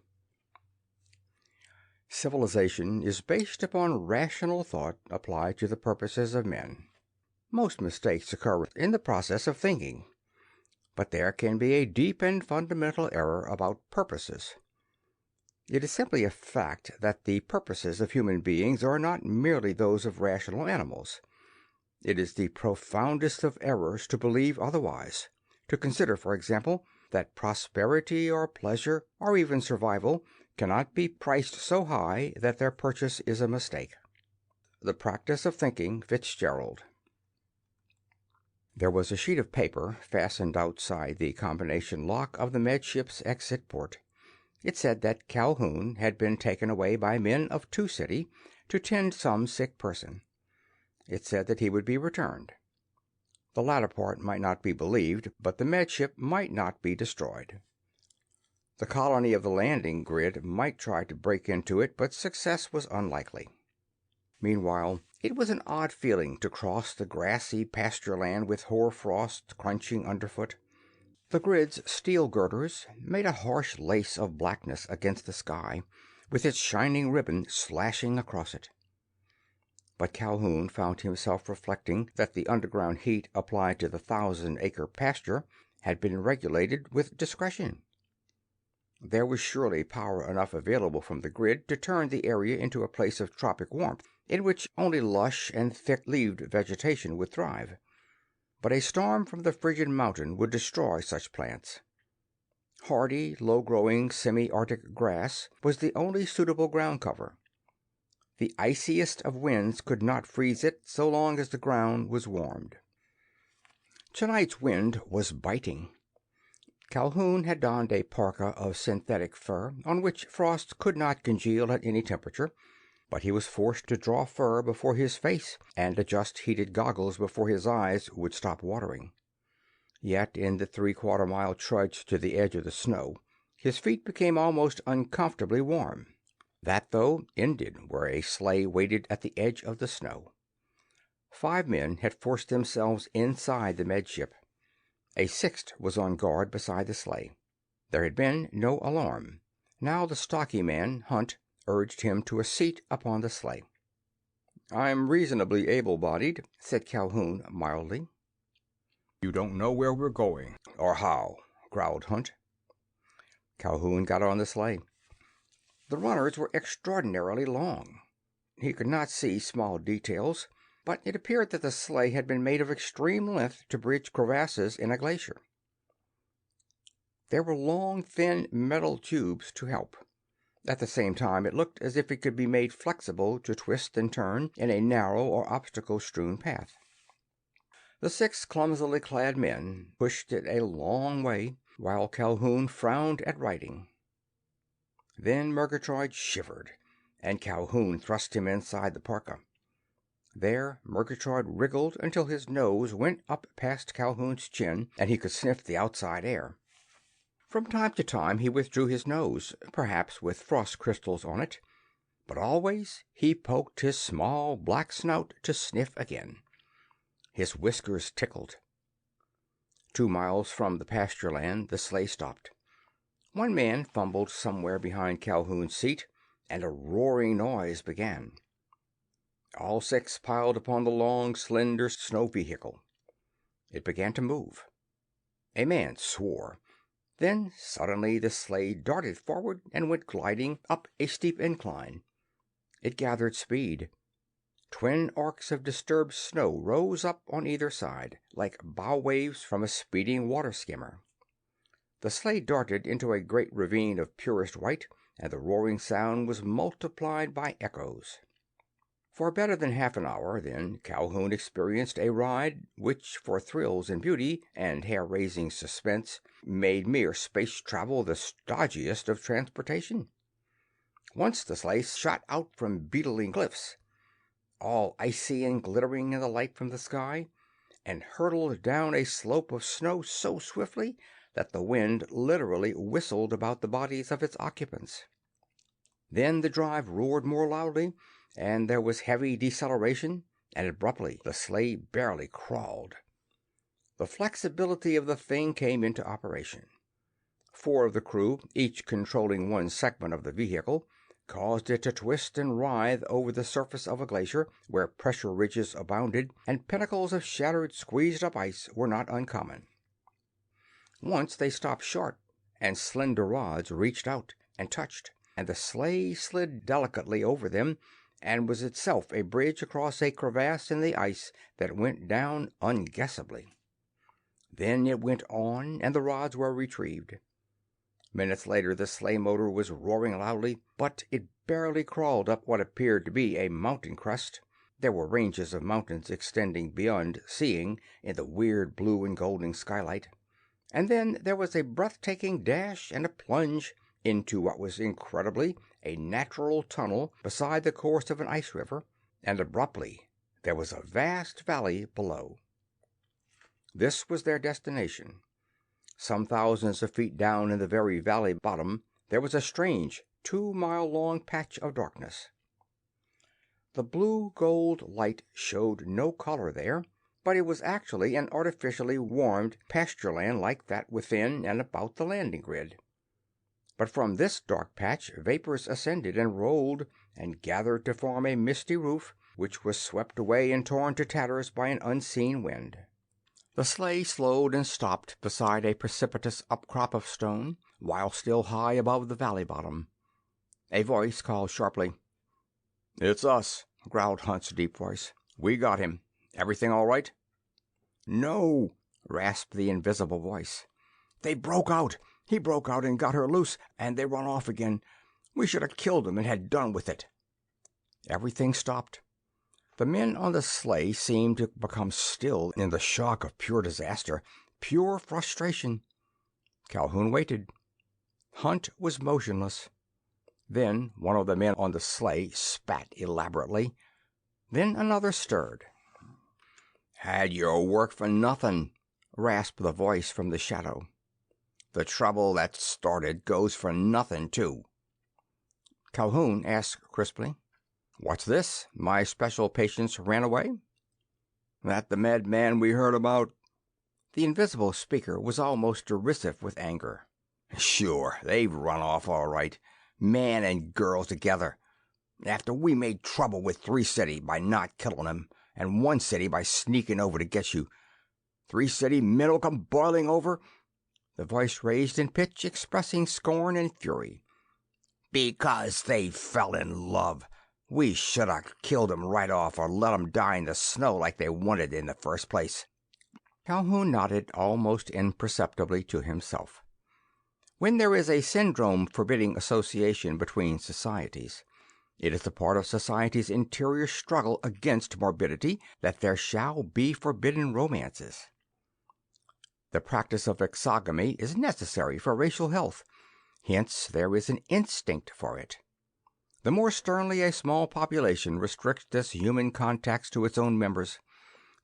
Civilization is based upon rational thought applied to the purposes of men. Most mistakes occur in the process of thinking, but there can be a deep and fundamental error about purposes. It is simply a fact that the purposes of human beings are not merely those of rational animals. It is the profoundest of errors to believe otherwise. To consider, for example, that prosperity or pleasure or even survival cannot be priced so high that their purchase is a mistake. The Practice of Thinking, Fitzgerald. There was a sheet of paper fastened outside the combination lock of the medship's exit port. It said that Calhoun had been taken away by men of Two City to tend some sick person. It said that he would be returned. The latter part might not be believed, but the medship might not be destroyed. The colony of the landing grid might try to break into it, but success was unlikely. Meanwhile, it was an odd feeling to cross the grassy pasture land with hoar-frost crunching underfoot. The grid's steel girders made a harsh lace of blackness against the sky, with its shining ribbon slashing across it. But Calhoun found himself reflecting that the underground heat applied to the 1,000-acre pasture had been regulated with discretion. There was surely power enough available from the grid to turn the area into a place of tropic warmth, in which only lush and thick-leaved vegetation would thrive. But a storm from the frigid mountain would destroy such plants. Hardy, low-growing, semi-arctic grass was the only suitable ground cover. The iciest of winds could not freeze it so long as the ground was warmed. Tonight's wind was biting. Calhoun had donned a parka of synthetic fur, on which frost could not congeal at any temperature, but he was forced to draw fur before his face and adjust heated goggles before his eyes would stop watering. Yet in the 3/4-mile trudge to the edge of the snow, his feet became almost uncomfortably warm. That, though, ended where a sleigh waited at the edge of the snow. 5 men had forced themselves inside the medship. A 6th was on guard beside the sleigh. There had been no alarm. Now the stocky man, Hunt, urged him to a seat upon the sleigh. "I'm reasonably able-bodied," said Calhoun mildly. "You don't know where we're going, or how," growled Hunt. Calhoun got on the sleigh. The runners were extraordinarily long. He could not see small details, but it appeared that the sleigh had been made of extreme length to bridge crevasses in a glacier. There were long, thin metal tubes to help. At the same time, it looked as if it could be made flexible to twist and turn in a narrow or obstacle-strewn path. The 6 clumsily clad men pushed it a long way, while Calhoun frowned at writing. Then Murgatroyd shivered, and Calhoun thrust him inside the parka. There Murgatroyd wriggled until his nose went up past Calhoun's chin and he could sniff the outside air. From time to time he withdrew his nose, perhaps with frost crystals on it, but always he poked his small black snout to sniff again. His whiskers tickled. 2 miles from the pasture land the sleigh stopped. One man fumbled somewhere behind Calhoun's seat, and a roaring noise began. All 6 piled upon the long, slender snow vehicle. It began to move. A man swore. Then suddenly the sleigh darted forward and went gliding up a steep incline. It gathered speed. Twin arcs of disturbed snow rose up on either side, like bow waves from a speeding water skimmer. The sleigh darted into a great ravine of purest white, and the roaring sound was multiplied by echoes. For better than half an hour, then, Calhoun experienced a ride which, for thrills and beauty and hair-raising suspense, made mere space travel the stodgiest of transportation. Once the sleigh shot out from beetling cliffs, all icy and glittering in the light from the sky, and hurtled down a slope of snow so swiftly that the wind literally whistled about the bodies of its occupants. Then the drive roared more loudly, and there was heavy deceleration, and abruptly the sleigh barely crawled. The flexibility of the thing came into operation. 4 of the crew, each controlling one segment of the vehicle, caused it to twist and writhe over the surface of a glacier where pressure ridges abounded and pinnacles of shattered, squeezed-up ice were not uncommon. Once they stopped short, and slender rods reached out and touched, and the sleigh slid delicately over them and was itself a bridge across a crevasse in the ice that went down unguessably. Then it went on, and the rods were retrieved. Minutes later the sleigh motor was roaring loudly, but it barely crawled up what appeared to be a mountain crest. There were ranges of mountains extending beyond seeing in the weird blue and golden skylight. And then there was a breathtaking dash and a plunge into what was incredibly a natural tunnel beside the course of an ice river, and abruptly there was a vast valley below. This was their destination. Some thousands of feet down in the very valley bottom there was a strange 2-mile-long patch of darkness. The blue-gold light showed no color there, but it was actually an artificially warmed pastureland like that within and about the landing grid. But from this dark patch vapors ascended and rolled and gathered to form a misty roof, which was swept away and torn to tatters by an unseen wind. The sleigh slowed and stopped beside a precipitous upcrop of stone, while still high above the valley bottom. A voice called sharply. "It's us," growled Hunt's deep voice. "We got him. Everything all right?" "No," rasped the invisible voice. "They broke out. He broke out and got her loose, and they run off again. We should have killed him and had done with it." Everything stopped. The men on the sleigh seemed to become still in the shock of pure disaster, pure frustration. Calhoun waited. Hunt was motionless. Then one of the men on the sleigh spat elaborately. Then another stirred. "Had your work for nothing," rasped the voice from the shadow. "The trouble that started goes for nothing, too." Calhoun asked crisply, "What's this? My special patients ran away?" "That the madman we heard about?" The invisible speaker was almost derisive with anger. "Sure, they've run off all right, man and girl together, after we made trouble with 3 City by not killing them, and 1 City by sneaking over to get you. 3 City men'll come boiling over." The voice raised in pitch, expressing scorn and fury. "Because they fell in love. We should have killed 'em right off or let 'em die in the snow like they wanted in the first place." Calhoun nodded almost imperceptibly to himself. When there is a syndrome forbidding association between societies, it is a part of society's interior struggle against morbidity that there shall be forbidden romances. The practice of exogamy is necessary for racial health. Hence there is an instinct for it. The more sternly a small population restricts this human contacts to its own members,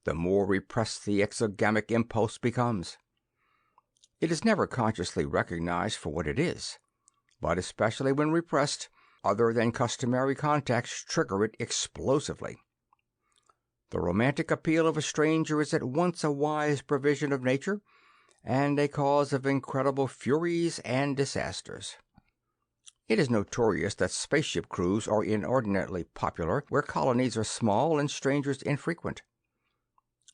the more repressed the exogamic impulse becomes. It is never consciously recognized for what it is, but especially when repressed, other than customary contacts trigger it explosively. The romantic appeal of a stranger is at once a wise provision of nature and a cause of incredible furies and disasters. It is notorious that spaceship crews are inordinately popular where colonies are small and strangers infrequent.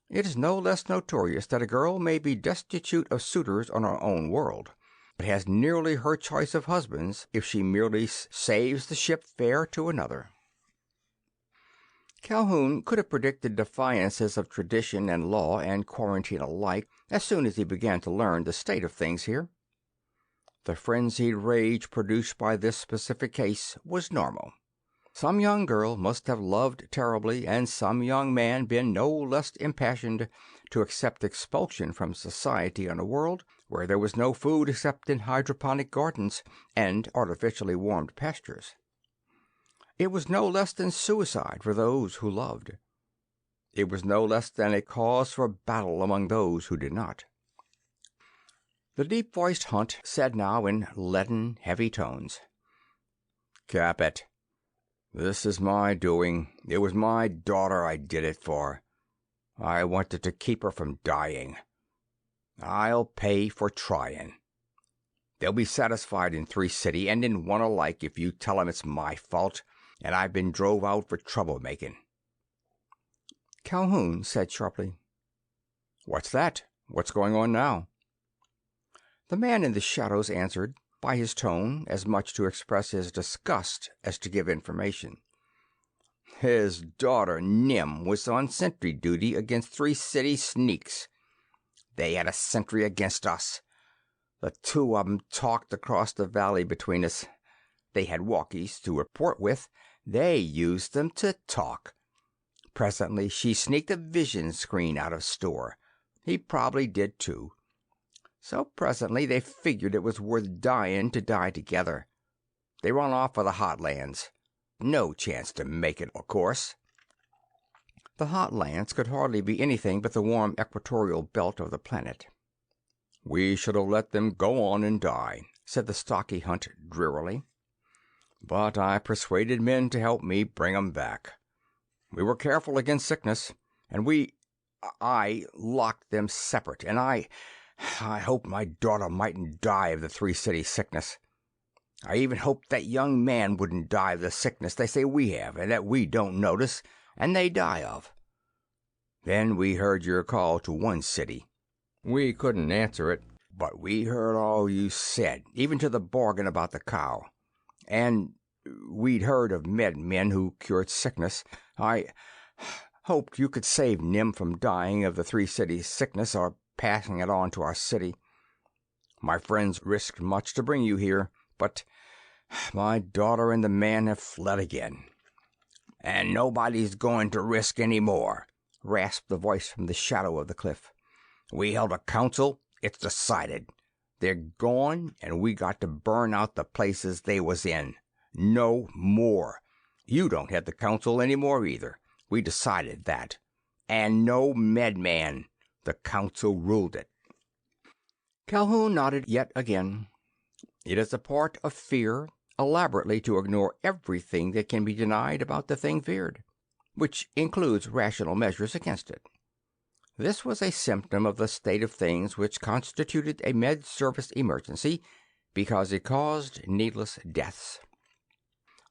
It is no less notorious that a girl may be destitute of suitors on her own world, but has nearly her choice of husbands if she merely saves the ship fare to another. Calhoun could have predicted defiances of tradition and law and quarantine alike as soon as he began to learn the state of things here. The frenzied rage produced by this specific case was normal. Some young girl must have loved terribly, and some young man been no less impassioned to accept expulsion from society on a world where there was no food except in hydroponic gardens and artificially warmed pastures. It was no less than suicide for those who loved. It was no less than a cause for battle among those who did not. The deep-voiced Hunt said now in leaden, heavy tones, "Cap it. This is my doing. It was my daughter I did it for. I wanted to keep her from dying. I'll pay for trying. They'll be satisfied in Three City and in one alike if you tell 'em it's my fault and I've been drove out for troublemaking." Calhoun said sharply, "What's that? What's going on now?" The man in the shadows answered, by his tone, as much to express his disgust as to give information. "His daughter, Nim, was on sentry duty against Three City sneaks. They had a sentry against us. The two of 'em talked across the valley between us. They had walkies to report with. They used them to talk. Presently she sneaked a vision screen out of store. He probably did too. So presently they figured it was worth dying to die together. They run off for the hot lands. No chance to make it, of course." The hot lands could hardly be anything but the warm equatorial belt of the planet. "We should have let them go on and die," said the stocky Hunt drearily. "But I persuaded men to help me bring 'em back. We were careful against sickness, and I locked them separate, and I hoped my daughter mightn't die of the Three City sickness. I even hoped that young man wouldn't die of the sickness they say we have, and that we don't notice, and they die of. Then we heard your call to One City. We couldn't answer it, but we heard all you said, even to the bargain about the cow. And we'd heard of men who cured sickness. I hoped you could save Nim from dying of the Three Cities sickness or passing it on to our city. My friends risked much to bring you here, but my daughter and the man have fled again." "And nobody's going to risk any more," rasped the voice from the shadow of the cliff. "We held a council. It's decided. They're gone, and we got to burn out the places they was in. No more. You don't head the council any more either. We decided that. And no medman. The council ruled it." Calhoun nodded yet again. It is a part of fear elaborately to ignore everything that can be denied about the thing feared, which includes rational measures against it. This was a symptom of the state of things which constituted a med service emergency because it caused needless deaths.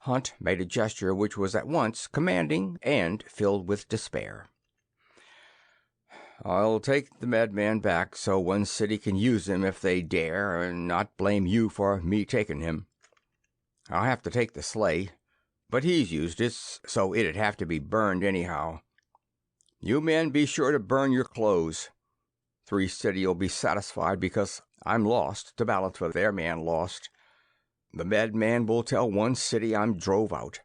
Hunt made a gesture which was at once commanding and filled with despair. "I'll take the madman back so One City can use him if they dare, and not blame you for me taking him. I'll have to take the sleigh, but he's used it, so it'd have to be burned anyhow. You men be sure to burn your clothes. Three City'll be satisfied because I'm lost to balance what their man lost. The madman will tell One City I'm drove out.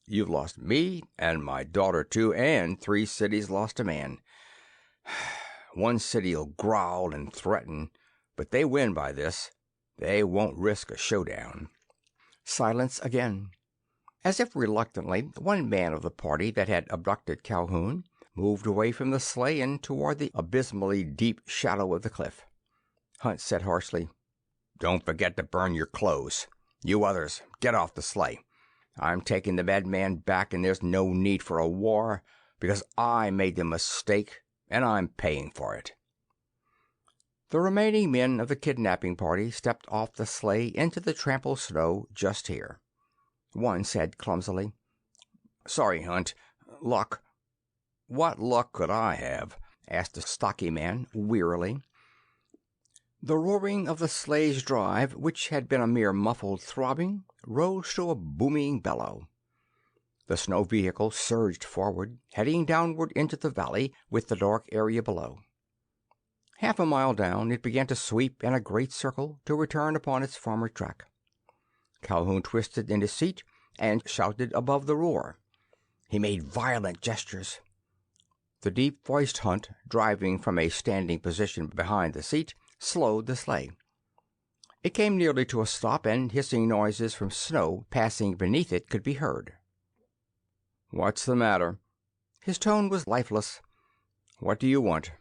You've lost me and my daughter too, and Three Cities lost a man. One City'll growl and threaten, but they win by this. They won't risk a showdown." Silence again. As if reluctantly, one man of the party that had abducted Calhoun moved away from the sleigh and toward the abysmally deep shadow of the cliff. Hunt said harshly, "Don't forget to burn your clothes. You others, get off the sleigh. I'm taking the madman back, and there's no need for a war, because I made the mistake, and I'm paying for it." The remaining men of the kidnapping party stepped off the sleigh into the trampled snow just here. One said clumsily, "Sorry, Hunt. Luck." "What luck could I have?" asked the stocky man wearily. The roaring of the sleigh's drive, which had been a mere muffled throbbing, rose to a booming bellow. The snow vehicle surged forward, heading downward into the valley with the dark area below. Half a mile down, it began to sweep in a great circle to return upon its former track. Calhoun twisted in his seat and shouted above the roar. He made violent gestures. The deep-voiced Hunt, driving from a standing position behind the seat, slowed the sleigh. It came nearly to a stop, and hissing noises from snow passing beneath it could be heard. "What's the matter?" His tone was lifeless. "What do you want?"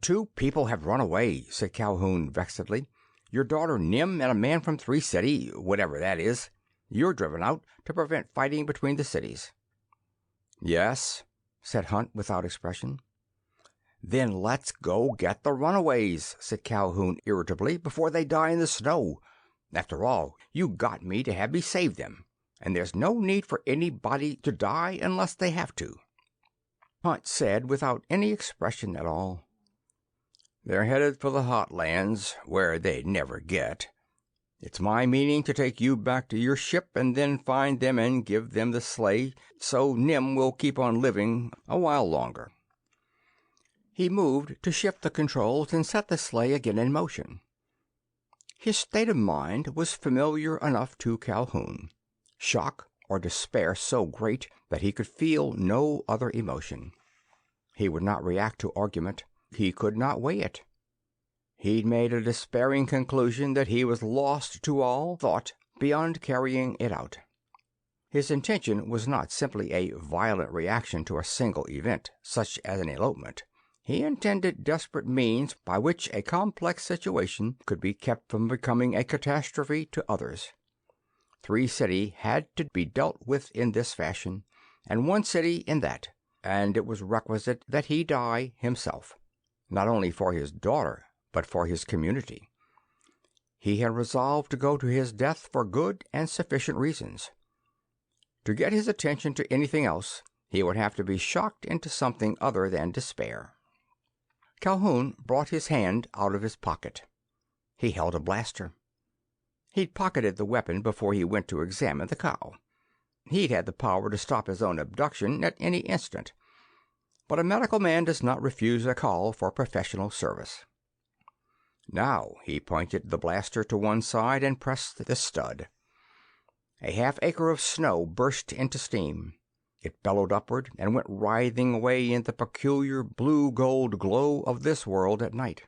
"Two people have run away," said Calhoun vexedly. "Your daughter Nim and a man from 3 City, whatever that is. You're driven out to prevent fighting between the cities." "Yes," said Hunt without expression. "Then let's go get the runaways," said Calhoun irritably, "before they die in the snow. After all, you got me to have me save them, and there's no need for anybody to die unless they have to." Hunt said without any expression at all, "They're headed for the hot lands, where they'd never get. It's my meaning to take you back to your ship and then find them and give them the sleigh, so Nim will keep on living a while longer." He moved to shift the controls and set the sleigh again in motion. His state of mind was familiar enough to Calhoun. Shock or despair so great that he could feel no other emotion. He would not react to argument. He could not weigh it. He'd made a despairing conclusion that he was lost to all thought beyond carrying it out. His intention was not simply a violent reaction to a single event, such as an elopement. He intended desperate means by which a complex situation could be kept from becoming a catastrophe to others. 3 City had to be dealt with in this fashion, and 1 City in that, and it was requisite that he die himself, not only for his daughter, but for his community. He had resolved to go to his death for good and sufficient reasons. To get his attention to anything else, he would have to be shocked into something other than despair. Calhoun brought his hand out of his pocket. He held a blaster. He'd pocketed the weapon before he went to examine the cow. He'd had the power to stop his own abduction at any instant. But a medical man does not refuse a call for professional service. Now he pointed the blaster to one side and pressed the stud. A half-acre of snow burst into steam. It bellowed upward and went writhing away in the peculiar blue-gold glow of this world at night.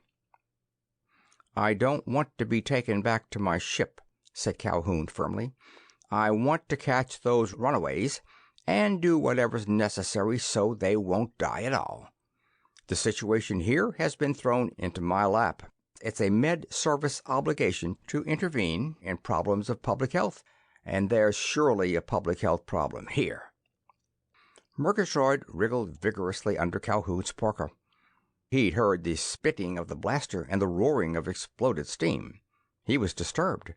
"I don't want to be taken back to my ship," said Calhoun firmly. "I want to catch those runaways and do whatever's necessary so they won't die at all. The situation here has been thrown into my lap. It's a Med Service obligation to intervene in problems of public health, and there's surely a public health problem here." Murgatroyd wriggled vigorously under Calhoun's parka. He'd heard the spitting of the blaster and the roaring of exploded steam. He was disturbed.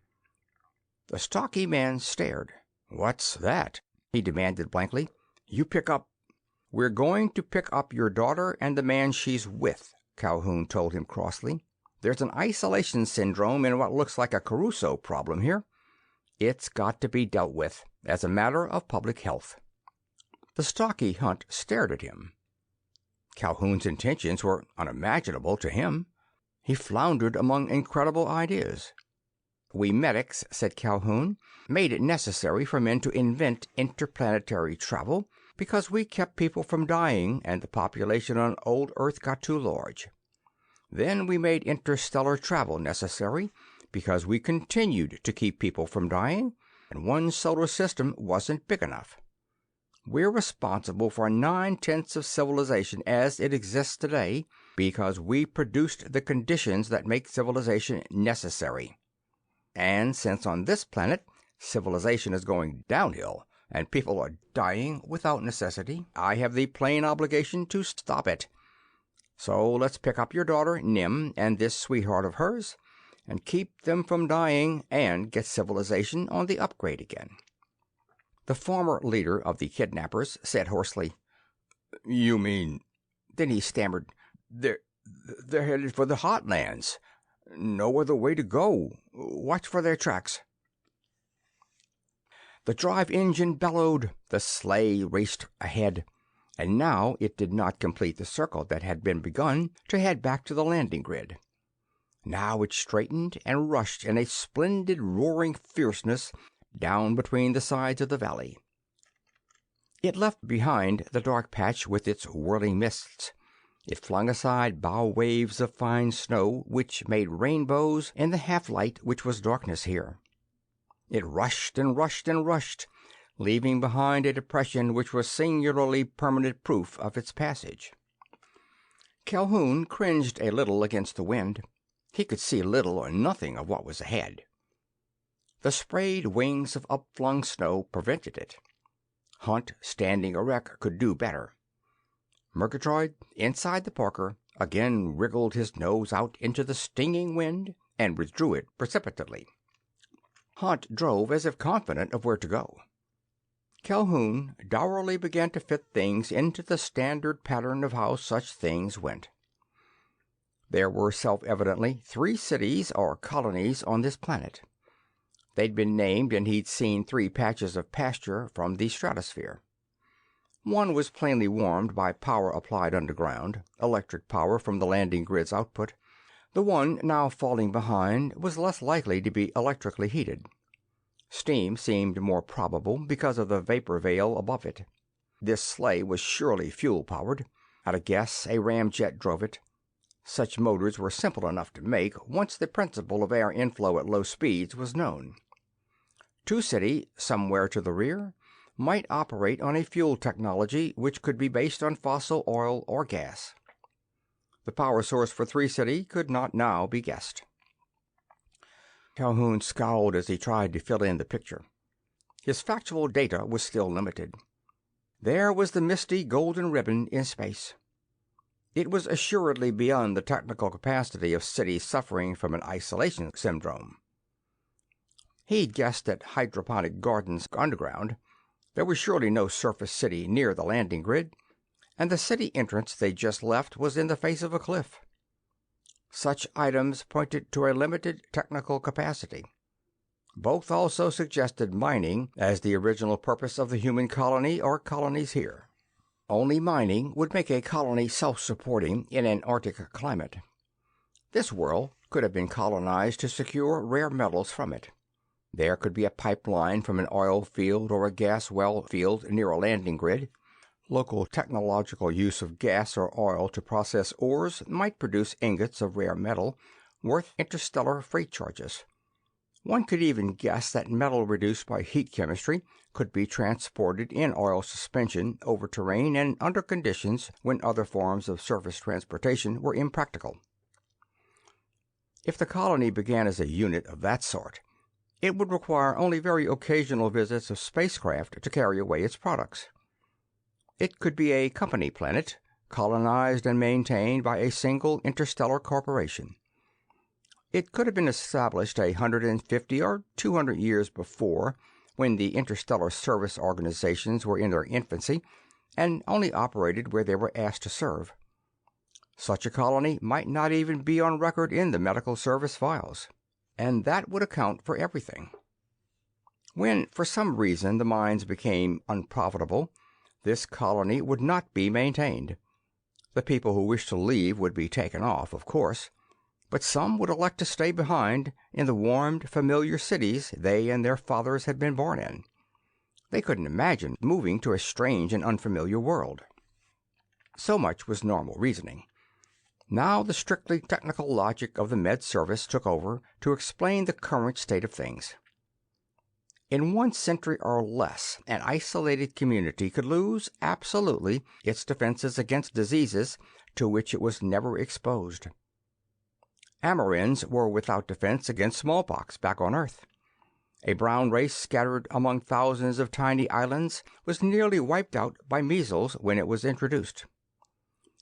The stocky man stared. "What's that?" he demanded blankly. "You pick up—" "We're going to pick up your daughter and the man she's with," Calhoun told him crossly. "There's an isolation syndrome and what looks like a Caruso problem here. It's got to be dealt with as a matter of public health." The stocky Hunt stared at him. Calhoun's intentions were unimaginable to him. He floundered among incredible ideas. "We medics," said Calhoun, "made it necessary for men to invent interplanetary travel because we kept people from dying and the population on old Earth got too large. Then we made interstellar travel necessary because we continued to keep people from dying and one solar system wasn't big enough. We're responsible for 9/10 of civilization as it exists today because we produced the conditions that make civilization necessary. And since on this planet civilization is going downhill and people are dying without necessity, I have the plain obligation to stop it. So let's pick up your daughter, Nim, and this sweetheart of hers, and keep them from dying and get civilization on the upgrade again." The former leader of the kidnappers said hoarsely, "You mean—" Then he stammered, They're headed for the hot lands. No other way to go. Watch for their tracks." The drive engine bellowed. The sleigh raced ahead. And now it did not complete the circle that had been begun to head back to the landing grid. Now it straightened and rushed in a splendid roaring fierceness down between the sides of the valley. It left behind the dark patch with its whirling mists. It flung aside bow waves of fine snow, which made rainbows in the half-light which was darkness here. It rushed and rushed and rushed, leaving behind a depression which was singularly permanent proof of its passage. Calhoun cringed a little against the wind. He could see little or nothing of what was ahead. The sprayed wings of upflung snow prevented it. Hunt, standing erect, could do better. Murgatroyd, inside the Parker, again wriggled his nose out into the stinging wind and withdrew it precipitately. Hunt drove as if confident of where to go. Calhoun dourly began to fit things into the standard pattern of how such things went. There were self-evidently 3 cities or colonies on this planet. They'd been named, and he'd seen 3 patches of pasture from the stratosphere. One was plainly warmed by power applied underground, electric power from the landing grid's output. The one now falling behind was less likely to be electrically heated. Steam seemed more probable because of the vapor veil above it. This sleigh was surely fuel-powered. At a guess, a ramjet drove it. Such motors were simple enough to make once the principle of air inflow at low speeds was known. 2 City, somewhere to the rear, might operate on a fuel technology which could be based on fossil oil or gas. The power source for 3 City could not now be guessed. Calhoun scowled as he tried to fill in the picture. His factual data was still limited. There was the misty golden ribbon in space. It was assuredly beyond the technical capacity of cities suffering from an isolation syndrome. He'd guessed at hydroponic gardens underground. There was surely no surface city near the landing grid, and the city entrance they just left was in the face of a cliff. Such items pointed to a limited technical capacity. Both also suggested mining as the original purpose of the human colony or colonies here. Only mining would make a colony self-supporting in an Arctic climate. This world could have been colonized to secure rare metals from it. There could be a pipeline from an oil field or a gas well field near a landing grid. Local technological use of gas or oil to process ores might produce ingots of rare metal worth interstellar freight charges. One could even guess that metal reduced by heat chemistry could be transported in oil suspension over terrain and under conditions when other forms of surface transportation were impractical. If the colony began as a unit of that sort, it would require only very occasional visits of spacecraft to carry away its products. It could be a company planet, colonized and maintained by a single interstellar corporation. It could have been established 150 or 200 years before, when the interstellar service organizations were in their infancy and only operated where they were asked to serve. Such a colony might not even be on record in the medical service files, and that would account for everything. When, for some reason, the mines became unprofitable, this colony would not be maintained. The people who wished to leave would be taken off, of course, but some would elect to stay behind in the warmed, familiar cities they and their fathers had been born in. They couldn't imagine moving to a strange and unfamiliar world. So much was normal reasoning. Now the strictly technical logic of the med service took over to explain the current state of things. In 1 century or less, an isolated community could lose absolutely its defenses against diseases to which it was never exposed. Amerinds were without defense against smallpox back on Earth. A brown race scattered among thousands of tiny islands was nearly wiped out by measles when it was introduced.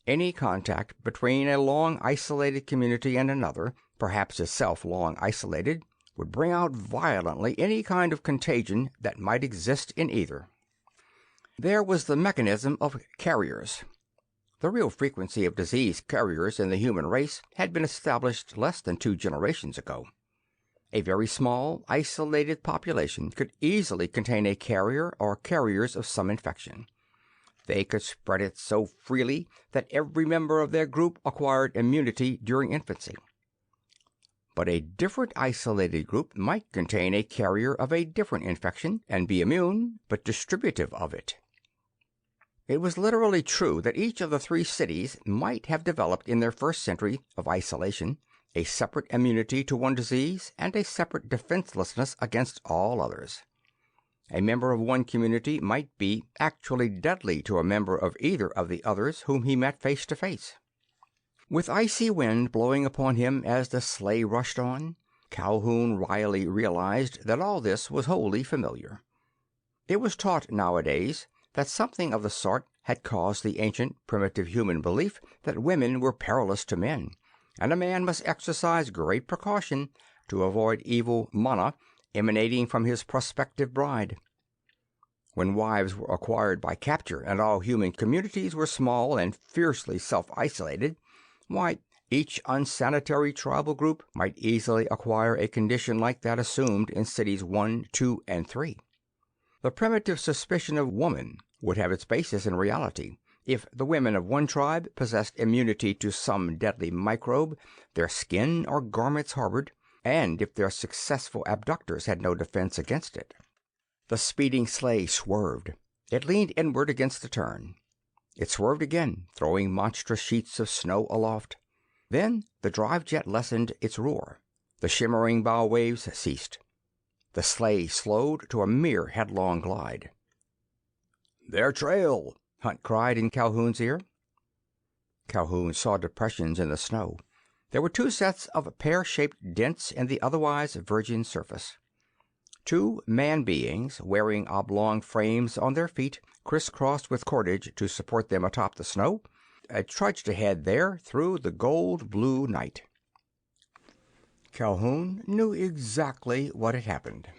Any contact between a long isolated community and another, perhaps itself long isolated, would bring out violently any kind of contagion that might exist in either. There was the mechanism of carriers. The real frequency of disease carriers in the human race had been established less than 2 generations ago. A very small, isolated population could easily contain a carrier or carriers of some infection. They could spread it so freely that every member of their group acquired immunity during infancy. But a different isolated group might contain a carrier of a different infection and be immune, but distributive of it. It was literally true that each of the 3 cities might have developed in their first century of isolation a separate immunity to one disease and a separate defenselessness against all others. A member of one community might be actually deadly to a member of either of the others whom he met face to face. With icy wind blowing upon him as the sleigh rushed on, Calhoun wryly realized that all this was wholly familiar. It was taught nowadays that something of the sort had caused the ancient primitive human belief that women were perilous to men, and a man must exercise great precaution to avoid evil mana emanating from his prospective bride. When wives were acquired by capture and all human communities were small and fiercely self-isolated, why, each unsanitary tribal group might easily acquire a condition like that assumed in cities 1, 2, and 3. The primitive suspicion of woman would have its basis in reality. If the women of one tribe possessed immunity to some deadly microbe their skin or garments harbored, and if their successful abductors had no defense against it. The speeding sleigh swerved. It leaned inward against the turn. It swerved again, throwing monstrous sheets of snow aloft. Then the drive jet lessened its roar. The shimmering bow waves ceased. The sleigh slowed to a mere headlong glide. "Their trail!" Hunt cried in Calhoun's ear. Calhoun saw depressions in the snow. There were 2 sets of pear-shaped dents in the otherwise virgin surface. 2 man-beings, wearing oblong frames on their feet, crisscrossed with cordage to support them atop the snow, trudged ahead there through the gold-blue night. Calhoun knew exactly what had happened.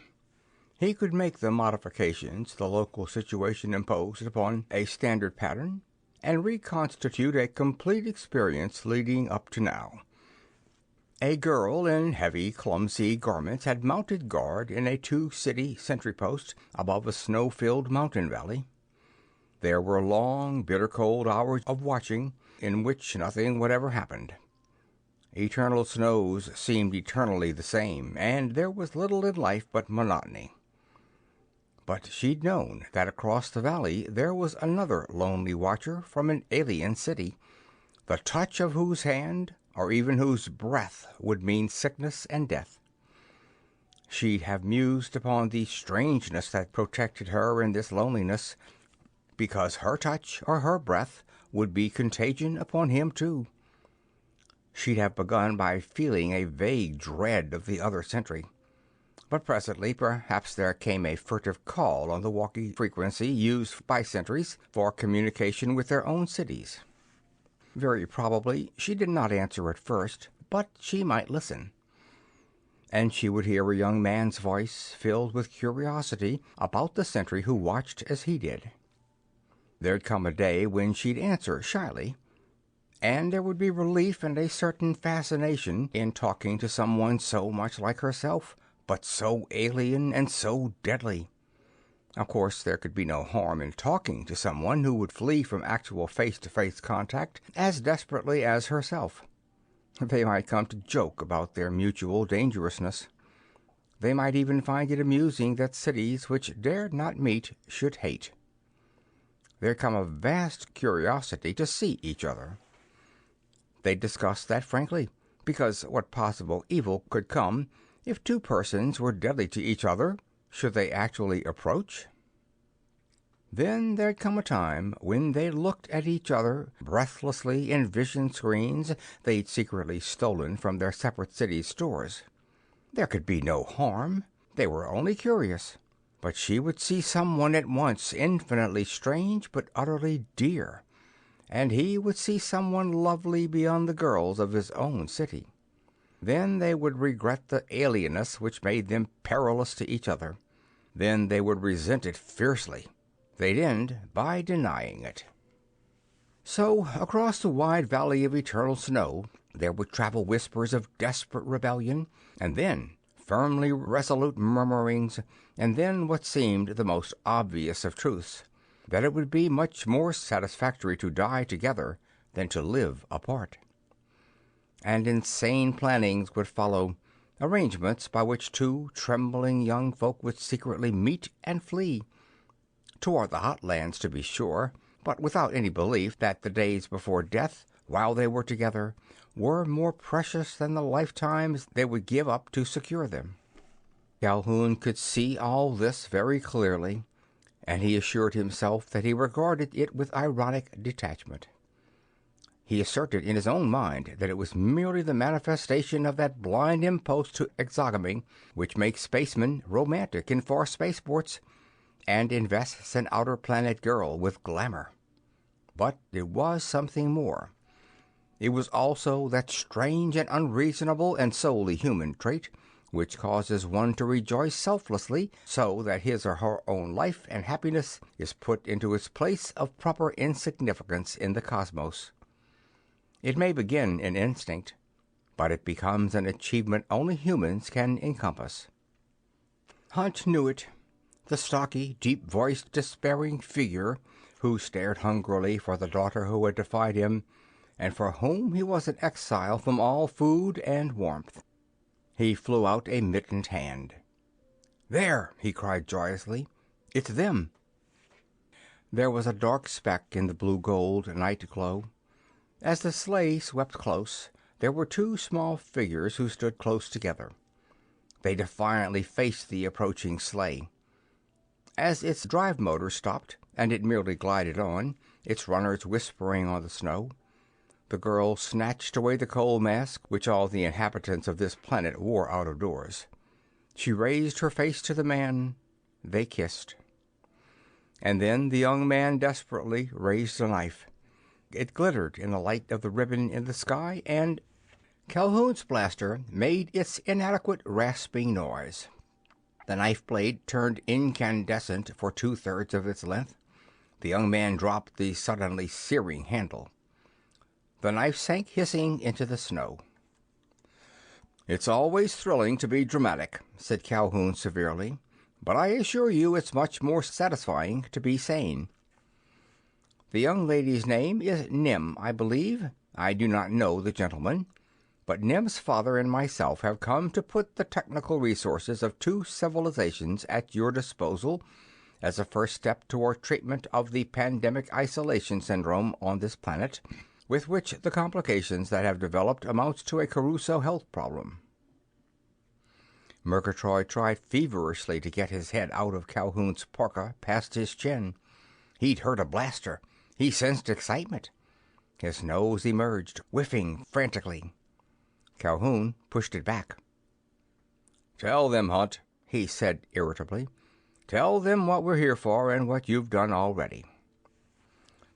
He could make the modifications the local situation imposed upon a standard pattern and reconstitute a complete experience leading up to now. A girl in heavy, clumsy garments had mounted guard in a 2-city sentry post above a snow-filled mountain valley. There were long, bitter cold hours of watching in which nothing whatever happened. Eternal snows seemed eternally the same, and there was little in life but monotony. But she'd known that across the valley there was another lonely watcher from an alien city, the touch of whose hand or even whose breath would mean sickness and death. She'd have mused upon the strangeness that protected her in this loneliness, because her touch or her breath would be contagion upon him too. She'd have begun by feeling a vague dread of the other sentry. But presently, perhaps there came a furtive call on the walkie frequency used by sentries for communication with their own cities. Very probably she did not answer at first, but she might listen. And she would hear a young man's voice filled with curiosity about the sentry who watched as he did. There'd come a day when she'd answer shyly, and there would be relief and a certain fascination in talking to someone so much like herself, but so alien and so deadly. Of course, there could be no harm in talking to someone who would flee from actual face-to-face contact as desperately as herself. They might come to joke about their mutual dangerousness. They might even find it amusing that cities which dared not meet should hate. There'd come a vast curiosity to see each other. They discussed that frankly, because what possible evil could come if 2 persons were deadly to each other should they actually approach? Then there'd come a time when they looked at each other breathlessly in vision screens they'd secretly stolen from their separate cities' stores. There could be no harm. They were only curious. But she would see someone at once infinitely strange but utterly dear, and he would see someone lovely beyond the girls of his own city. Then they would regret the alienness which made them perilous to each other. Then they would resent it fiercely. They'd end by denying it. So, across the wide valley of eternal snow, there would travel whispers of desperate rebellion, and then firmly resolute murmurings, and then what seemed the most obvious of truths, that it would be much more satisfactory to die together than to live apart. And insane plannings would follow, arrangements by which 2 trembling young folk would secretly meet and flee. Toward the hot lands, to be sure, but without any belief that the days before death, while they were together, were more precious than the lifetimes they would give up to secure them. Calhoun could see all this very clearly, and he assured himself that he regarded it with ironic detachment. He asserted in his own mind that it was merely the manifestation of that blind impulse to exogamy which makes spacemen romantic in far spaceports and invests an outer planet girl with glamour. But it was something more. It was also that strange and unreasonable and solely human trait which causes one to rejoice selflessly, so that his or her own life and happiness is put into its place of proper insignificance in the cosmos. It may begin in instinct, but it becomes an achievement only humans can encompass. Hunt knew it. The stocky, deep-voiced, despairing figure who stared hungrily for the daughter who had defied him, and for whom he was an exile from all food and warmth. He flew out a mittened hand. "There!" he cried joyously. "It's them!" There was a dark speck in the blue-gold night glow. As the sleigh swept close, there were two small figures who stood close together. They defiantly faced the approaching sleigh. As its drive motor stopped, and it merely glided on, its runners whispering on the snow, the girl snatched away the cold mask which all the inhabitants of this planet wore out of doors. She raised her face to the man. They kissed. And then the young man desperately raised a knife. It glittered in the light of the ribbon in the sky, and Calhoun's blaster made its inadequate rasping noise. The knife blade turned incandescent for 2/3 of its length. The young man dropped the suddenly searing handle. The knife sank hissing into the snow. "It's always thrilling to be dramatic," said Calhoun severely, "but I assure you it's much more satisfying to be sane. The young lady's name is Nim, I believe. I do not know the gentleman, but Nim's father and myself have come to put the technical resources of two civilizations at your disposal as a first step toward treatment of the pandemic isolation syndrome on this planet, with which the complications that have developed amounts to a Caruso health problem." Murgatroyd tried feverishly to get his head out of Calhoun's parka past his chin. He'd heard a blaster. He sensed excitement. His nose emerged, whiffing frantically. Calhoun pushed it back. "Tell them, Hunt," he said irritably. "Tell them what we're here for and what you've done already."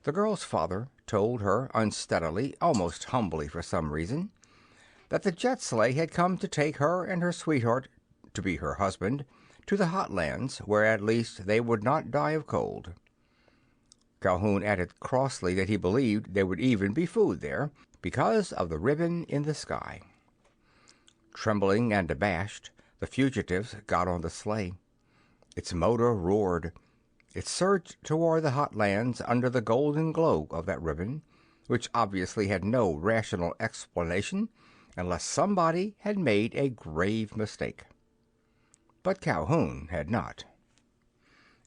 The girl's father told her unsteadily, almost humbly for some reason, that the jet sleigh had come to take her and her sweetheart, to be her husband, to the hot lands, where at least they would not die of cold. Calhoun added crossly that he believed there would even be food there, because of the ribbon in the sky. Trembling and abashed, the fugitives got on the sleigh. Its motor roared. It surged toward the hot lands under the golden glow of that ribbon, which obviously had no rational explanation unless somebody had made a grave mistake. But Calhoun had not.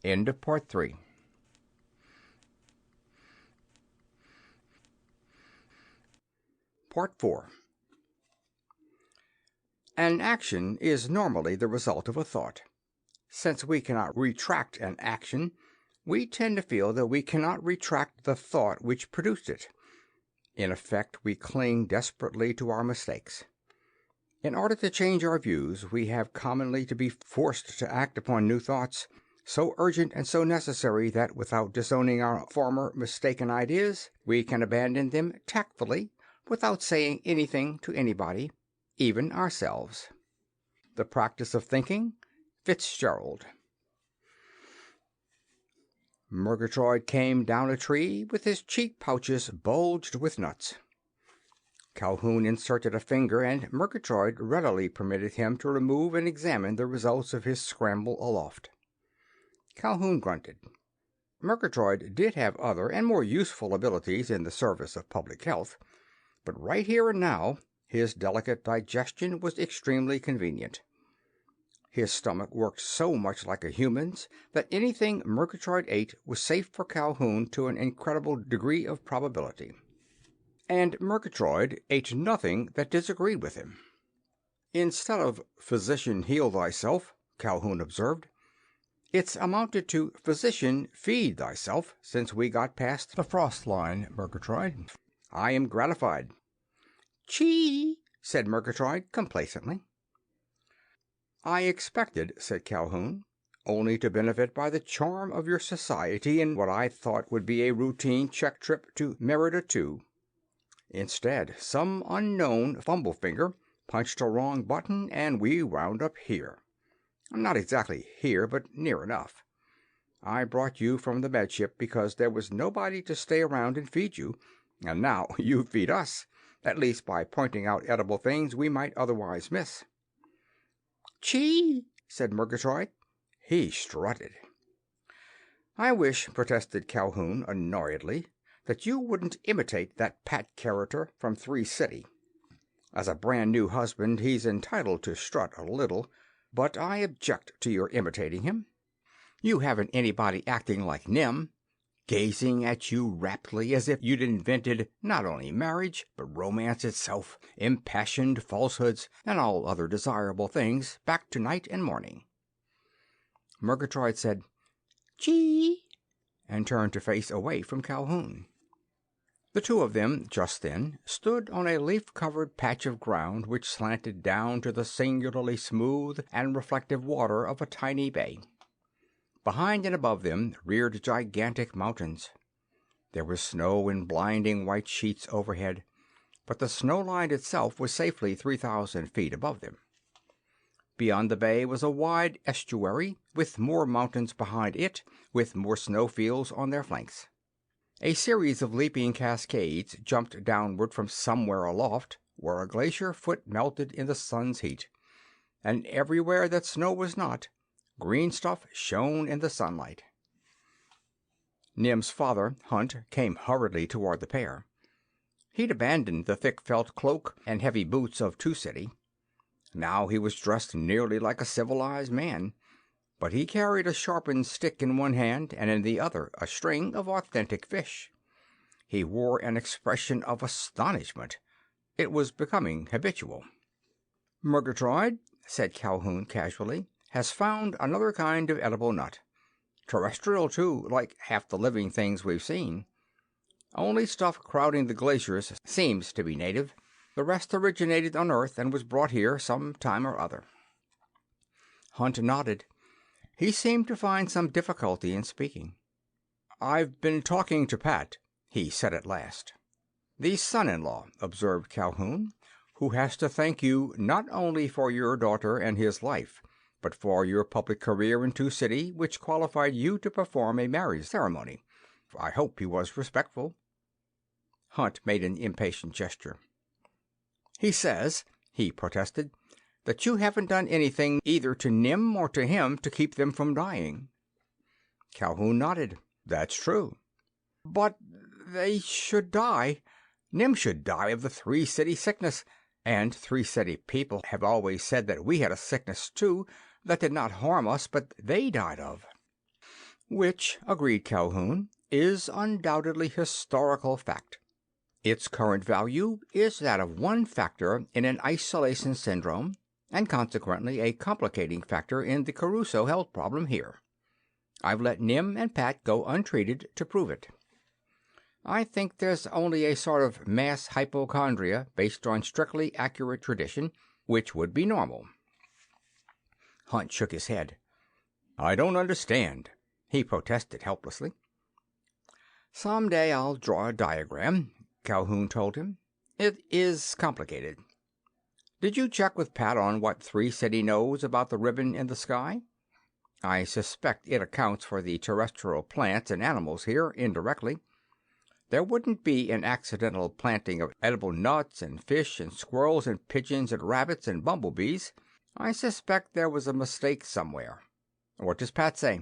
End of Part 3. Part 4. An action is normally the result of a thought. Since we cannot retract an action, we tend to feel that we cannot retract the thought which produced it. In effect, we cling desperately to our mistakes. In order to change our views, we have commonly to be forced to act upon new thoughts, so urgent and so necessary that without disowning our former mistaken ideas, we can abandon them tactfully, without saying anything to anybody, even ourselves. The practice of thinking. Fitzgerald. Murgatroyd came down a tree with his cheek pouches bulged with nuts. Calhoun inserted a finger, and Murgatroyd readily permitted him to remove and examine the results of his scramble aloft. Calhoun grunted. Murgatroyd did have other and more useful abilities in the service of public health, but right here and now his delicate digestion was extremely convenient. His stomach worked so much like a human's that anything Murgatroyd ate was safe for Calhoun to an incredible degree of probability. And Murgatroyd ate nothing that disagreed with him. Instead of "Physician, heal thyself," Calhoun observed. It's amounted to physician, feed thyself since we got past the frost line, Murgatroyd. I am gratified. Chee, said Murgatroyd complacently. I expected, said Calhoun, only to benefit by the charm of your society in what I thought would be a routine check trip to Merida 2. Instead, some unknown fumblefinger punched a wrong button and we wound up here. Not exactly here, but near enough. I brought you from the med ship because there was nobody to stay around and feed you, and now you feed us, at least by pointing out edible things we might otherwise miss. Chee, said Murgatroyd. He strutted. I wish, protested Calhoun annoyedly, that you wouldn't imitate that Pat character from Three City. As a brand new husband, he's entitled to strut a little, but I object to your imitating him. You haven't anybody acting like Nim, gazing at you raptly as if you'd invented not only marriage, but romance itself, impassioned falsehoods, and all other desirable things back to night and morning. Murgatroyd said, Gee, and turned to face away from Calhoun. The two of them, just then, stood on a leaf-covered patch of ground which slanted down to the singularly smooth and reflective water of a tiny bay. Behind and above them reared gigantic mountains. There was snow in blinding white sheets overhead, but the snow line itself was safely 3,000 feet above them. Beyond the bay was a wide estuary, with more mountains behind it, with more snowfields on their flanks. A series of leaping cascades jumped downward from somewhere aloft, where a glacier foot melted in the sun's heat, and everywhere that snow was not, green stuff shone in the sunlight. Nim's father, Hunt, came hurriedly toward the pair. He'd abandoned the thick felt cloak and heavy boots of Two City. Now he was dressed nearly like a civilized man, but he carried a sharpened stick in one hand and in the other a string of authentic fish. He wore an expression of astonishment. It was becoming habitual. Murgatroyd, said Calhoun casually, has found another kind of edible nut. Terrestrial, too, like half the living things we've seen. Only stuff crowding the glaciers seems to be native. The rest originated on Earth and was brought here some time or other. Hunt nodded. He seemed to find some difficulty in speaking. I've been talking to Pat, he said at last. The son-in-law, observed Calhoun, who has to thank you not only for your daughter and his life, but for your public career in Two City, which qualified you to perform a marriage ceremony. I hope he was respectful. Hunt made an impatient gesture. He says, he protested, that you haven't done anything either to Nim or to him to keep them from dying. Calhoun nodded. That's true. But they should die. Nim should die of the Three City sickness, and Three City people have always said that we had a sickness too that did not harm us, but they died of. Which, agreed Calhoun, is undoubtedly historical fact. Its current value is that of one factor in an isolation syndrome, and consequently a complicating factor in the Caruso health problem here. I've let Nim and Pat go untreated to prove it. I think there's only a sort of mass hypochondria based on strictly accurate tradition, which would be normal. Hunt shook his head. I don't understand, he protested helplessly. Some day I'll draw a diagram, Calhoun told him. It is complicated. Did you check with Pat on what Three City knows about the ribbon in the sky? I suspect it accounts for the terrestrial plants and animals here indirectly. There wouldn't be an accidental planting of edible nuts and fish and squirrels and pigeons and rabbits and bumblebees. I suspect there was a mistake somewhere. What does Pat say?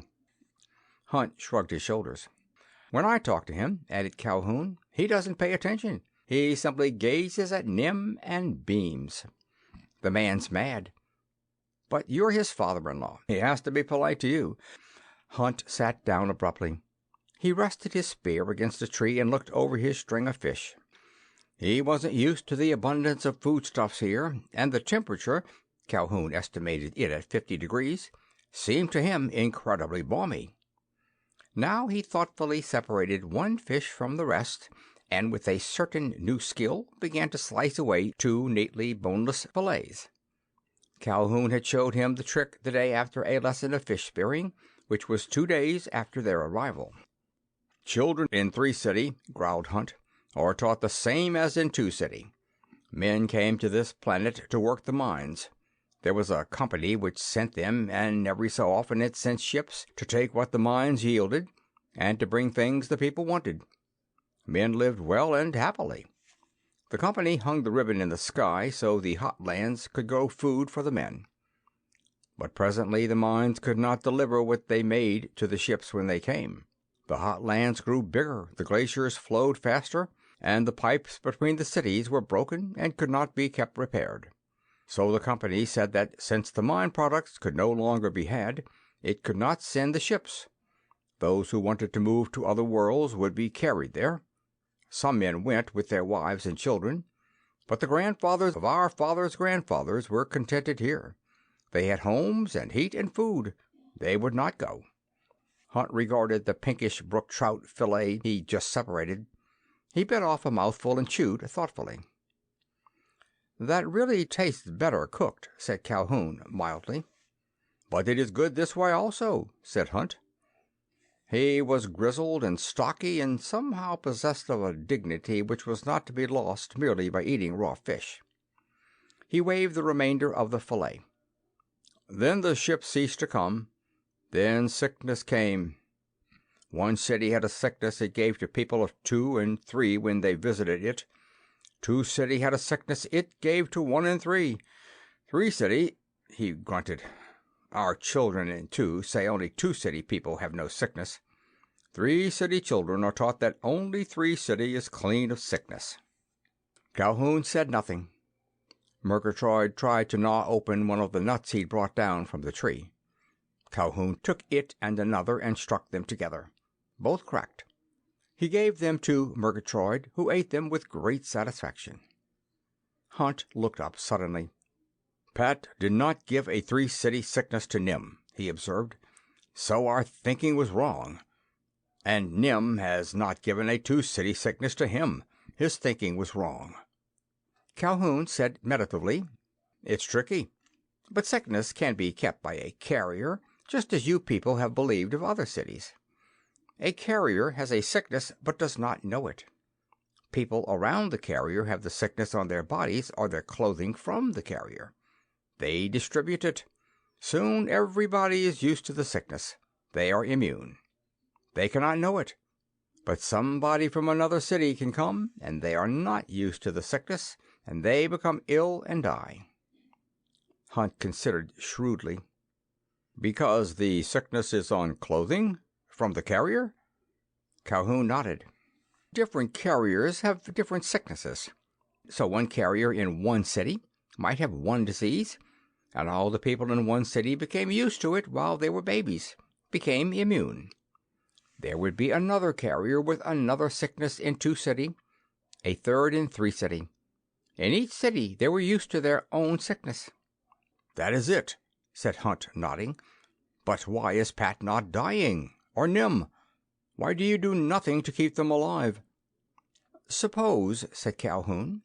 Hunt shrugged his shoulders. When I talk to him, added Calhoun, he doesn't pay attention. He simply gazes at Nim and beams. The man's mad. But you're his father-in-law. He has to be polite to you. Hunt sat down abruptly. He rested his spear against a tree and looked over his string of fish. He wasn't used to the abundance of foodstuffs here, and the temperature, Calhoun estimated it at 50 degrees, seemed to him incredibly balmy. Now he thoughtfully separated one fish from the rest, and with a certain new skill began to slice away two neatly boneless fillets. Calhoun had showed him the trick the day after a lesson of fish spearing, which was 2 days after their arrival. "Children in 3 City," growled Hunt, "are taught the same as in 2 City. Men came to this planet to work the mines. There was a company which sent them, and every so often it sent ships to take what the mines yielded, and to bring things the people wanted. Men lived well and happily. The company hung the ribbon in the sky so the hot lands could grow food for the men. But presently the mines could not deliver what they made to the ships when they came. The hot lands grew bigger, the glaciers flowed faster, and the pipes between the cities were broken and could not be kept repaired. So the company said that since the mine products could no longer be had, it could not send the ships. Those who wanted to move to other worlds would be carried there. Some men went with their wives and children, but the grandfathers of our fathers' grandfathers were contented here. They had homes and heat and food. They would not go." Hunt regarded the pinkish brook trout fillet he just separated. He bit off a mouthful and chewed thoughtfully. "That really tastes better cooked," said Calhoun mildly. "But it is good this way also," said Hunt. He was grizzled and stocky, and somehow possessed of a dignity which was not to be lost merely by eating raw fish. He waved the remainder of the fillet. "Then the ships ceased to come. Then sickness came. 1 city had a sickness it gave to people of 2 and 3 when they visited it. 2 City had a sickness it gave to 1 and 3. 3 City," he grunted. "Our children in 2 say only 2 City people have no sickness. 3 City children are taught that only 3 City is clean of sickness." Calhoun said nothing. Murgatroyd tried to gnaw open one of the nuts he'd brought down from the tree. Calhoun took it and another and struck them together. Both cracked. He gave them to Murgatroyd, who ate them with great satisfaction. Hunt looked up suddenly. "Pat did not give a 3 City sickness to Nim," he observed, "so our thinking was wrong. And Nim has not given a 2 City sickness to him. His thinking was wrong." Calhoun said meditatively, "It's tricky. But sickness can be kept by a carrier, just as you people have believed of other cities. A carrier has a sickness but does not know it. People around the carrier have the sickness on their bodies or their clothing from the carrier. They distribute it. Soon everybody is used to the sickness. They are immune. They cannot know it. But somebody from another city can come, and they are not used to the sickness, and they become ill and die." Hunt considered shrewdly. "Because the sickness is on clothing? From the carrier?" Calhoun nodded. "Different carriers have different sicknesses. So one carrier in 1 city might have one disease, and all the people in 1 city became used to it while they were babies, became immune. There would be another carrier with another sickness in 2 City, a third in 3 City. In each city they were used to their own sickness." "That is it," said Hunt, nodding. "But why is Pat not dying? Or Nim? Why do you do nothing to keep them alive?" "Suppose," said Calhoun,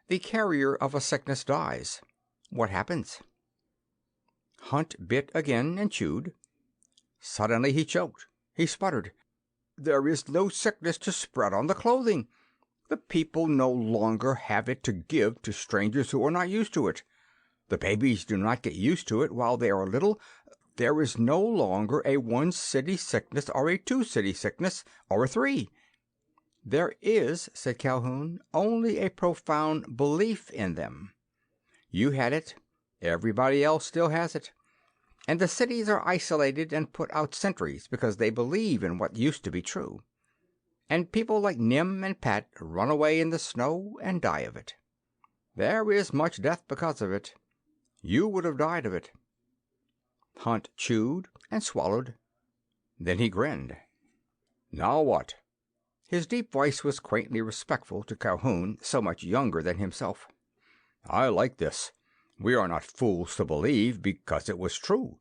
"the carrier of a sickness dies. What happens?" Hunt bit again and chewed. Suddenly he choked. He sputtered. "There is no sickness to spread on the clothing. The people no longer have it to give to strangers who are not used to it. The babies do not get used to it while they are little. There is no longer a 1 City sickness or a 2 City sickness or a 3. "There is," said Calhoun, "only a profound belief in them. You had it. Everybody else still has it. And the cities are isolated and put out sentries because they believe in what used to be true. And people like Nim and Pat run away in the snow and die of it. There is much death because of it. You would have died of it." Hunt chewed and swallowed. Then he grinned. "Now what?" His deep voice was quaintly respectful to Calhoun, so much younger than himself. "I like this. We are not fools to believe because it was true.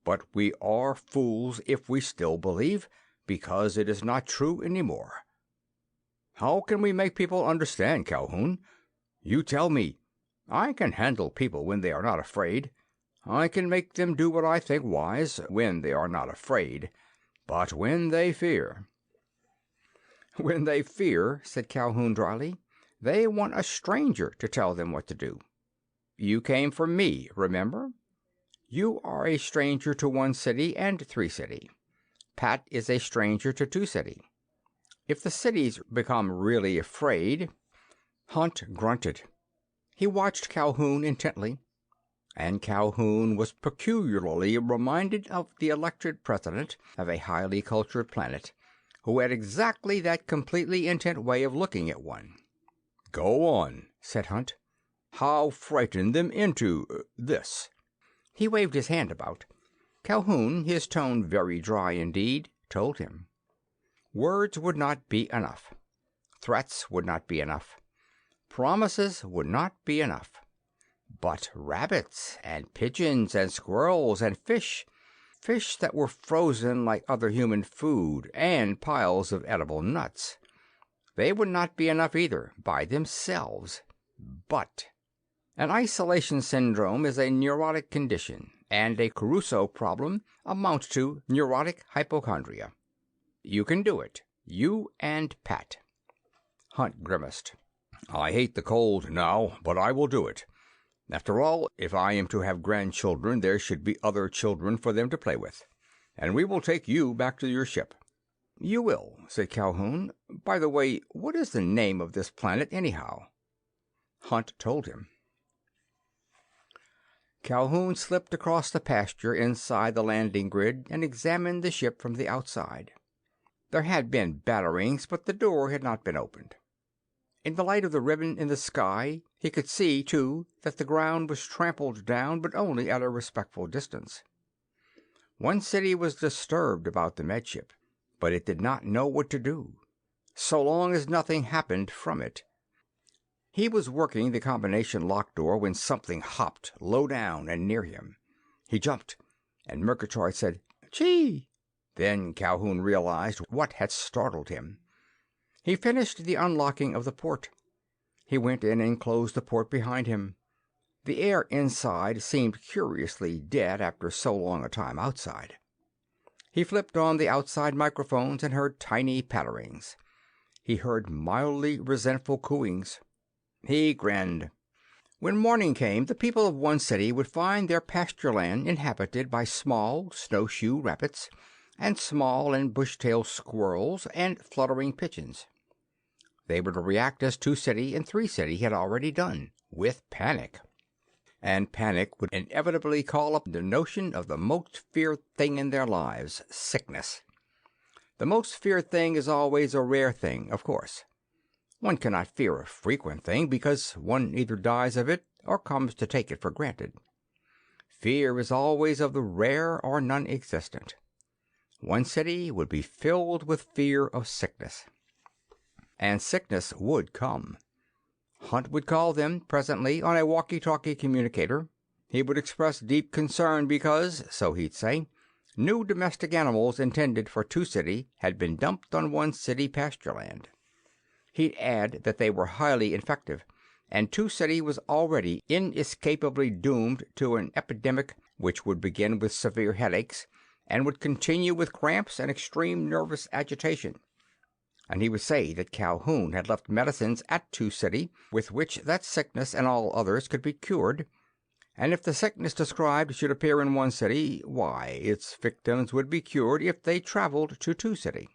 But we are fools if we still believe, because it is not true any more. How can we make people understand, Calhoun? You tell me. I can handle people when they are not afraid. I can make them do what I think wise, when they are not afraid. But when they fear... When they fear, said Calhoun dryly, they want a stranger to tell them what to do. You came for me, remember? You are a stranger to 1 city and 3 city. Pat is a stranger to 2 city. If the cities become really afraid... Hunt grunted. He watched Calhoun intently, and Calhoun was peculiarly reminded of the elected president of a highly cultured planet, who had exactly that completely intent way of looking at one. "Go on," said Hunt. "How frighten them into this?" He waved his hand about. Calhoun, his tone very dry indeed, told him. Words would not be enough. Threats would not be enough. Promises would not be enough. But rabbits and pigeons and squirrels and fish that were frozen like other human food, and piles of edible nuts, they would not be enough either, by themselves. But an isolation syndrome is a neurotic condition, and a Crusoe problem amounts to neurotic hypochondria. You can do it, you and Pat. Hunt grimaced. I hate the cold now, but I will do it. After all, if I am to have grandchildren, there should be other children for them to play with. And we will take you back to your ship. You will, said Calhoun. By the way, what is the name of this planet, anyhow? Hunt told him. Calhoun slipped across the pasture inside the landing grid and examined the ship from the outside. There had been batterings, but the door had not been opened. In the light of the ribbon in the sky, he could see, too, that the ground was trampled down, but only at a respectful distance. 1 city was disturbed about the Med-Ship, but it did not know what to do, so long as nothing happened from it. He was working the combination lock door when something hopped low down and near him. He jumped, and Murgatroyd said, "Chee!" Then Calhoun realized what had startled him. He finished the unlocking of the port. He went in and closed the port behind him. The air inside seemed curiously dead after so long a time outside. He flipped on the outside microphones and heard tiny patterings. He heard mildly resentful cooings. He grinned. When morning came, the people of 1 city would find their pasture land inhabited by small snowshoe rabbits and small and bush-tailed squirrels and fluttering pigeons. They would react as 2 city and 3 city had already done, with panic. And panic would inevitably call up the notion of the most feared thing in their lives, sickness. The most feared thing is always a rare thing, of course. One cannot fear a frequent thing, because one either dies of it or comes to take it for granted. Fear is always of the rare or non-existent. 1 city would be filled with fear of sickness. And sickness would come. Hunt would call them, presently, on a walkie-talkie communicator. He would express deep concern because, so he'd say, new domestic animals intended for 2 city had been dumped on 1 city pasture land. He'd add that they were highly infective, and 2 city was already inescapably doomed to an epidemic which would begin with severe headaches and would continue with cramps and extreme nervous agitation. And he would say that Calhoun had left medicines at 2 city with which that sickness and all others could be cured, and if the sickness described should appear in 1 city, why, its victims would be cured if they traveled to 2 city.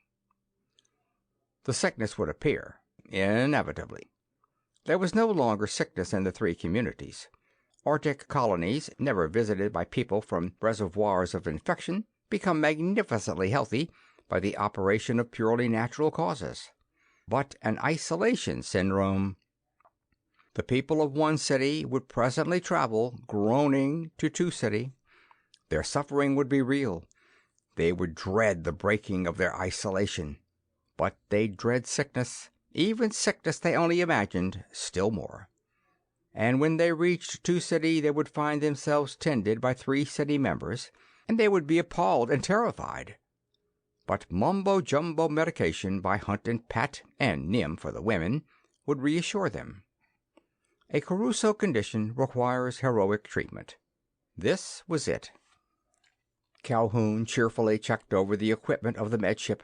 The sickness would appear, inevitably. There was no longer sickness in the 3 communities. Arctic colonies, never visited by people from reservoirs of infection, become magnificently healthy by the operation of purely natural causes. But an isolation syndrome. The people of 1 city would presently travel, groaning, to 2 city. Their suffering would be real. They would dread the breaking of their isolation. But they'd dread sickness, even sickness they only imagined, still more. And when they reached 2 city, they would find themselves tended by 3 city members, and they would be appalled and terrified. But mumbo-jumbo medication by Hunt and Pat, and Nim for the women, would reassure them. A Caruso condition requires heroic treatment. This was it. Calhoun cheerfully checked over the equipment of the med ship.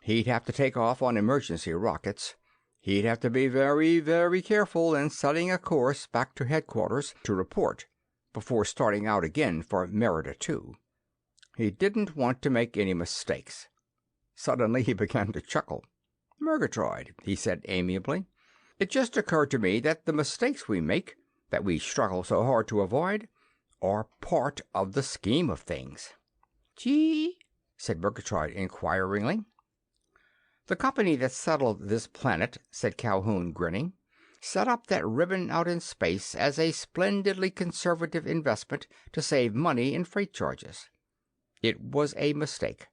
He'd have to take off on emergency rockets. He'd have to be very, very careful in setting a course back to headquarters to report before starting out again for Merida 2. He didn't want to make any mistakes. Suddenly he began to chuckle. "Murgatroyd," he said amiably, "it just occurred to me that the mistakes we make, that we struggle so hard to avoid, are part of the scheme of things." "Gee?" said Murgatroyd inquiringly. "The company that settled this planet," said Calhoun, grinning, "set up that ribbon out in space as a splendidly conservative investment to save money in freight charges. It was a mistake,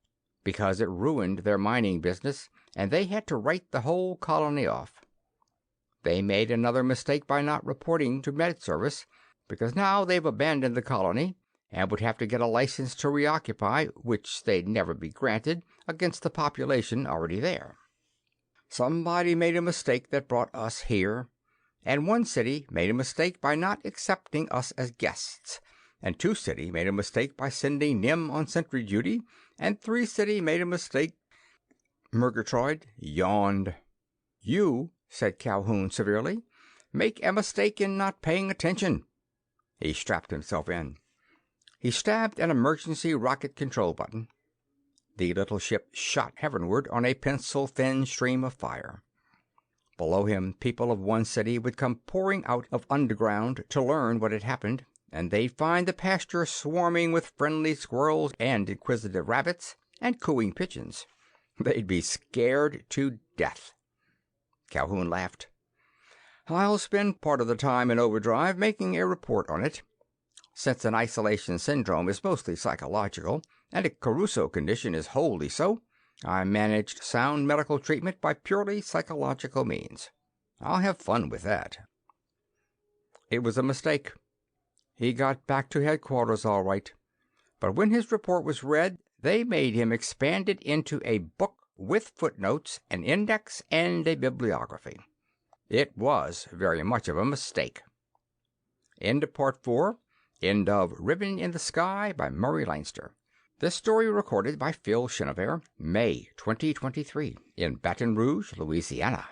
because it ruined their mining business, and they had to write the whole colony off. They made another mistake by not reporting to Med Service, because now they've abandoned the colony and would have to get a license to reoccupy, which they'd never be granted against the population already there. Somebody made a mistake that brought us here, and one city made a mistake by not accepting us as guests, and 2 City made a mistake by sending Nim on sentry duty, and 3 City made a mistake." Murgatroyd yawned. "You," said Calhoun severely, "make a mistake in not paying attention." He strapped himself in. He stabbed an emergency rocket control button. The little ship shot heavenward on a pencil-thin stream of fire. Below him, people of 1 City would come pouring out of underground to learn what had happened, and they'd find the pasture swarming with friendly squirrels and inquisitive rabbits and cooing pigeons. They'd be scared to death. Calhoun laughed. "I'll spend part of the time in overdrive making a report on it. Since an isolation syndrome is mostly psychological, and a Caruso condition is wholly so, I managed sound medical treatment by purely psychological means. I'll have fun with that." It was a mistake. He got back to headquarters all right, but when his report was read, they made him expand it into a book with footnotes, an index, and a bibliography. It was very much of a mistake. End of Part 4. End of Ribbon in the Sky by Murray Leinster. This story recorded by Phil Chenevert, May 2023, in Baton Rouge, Louisiana.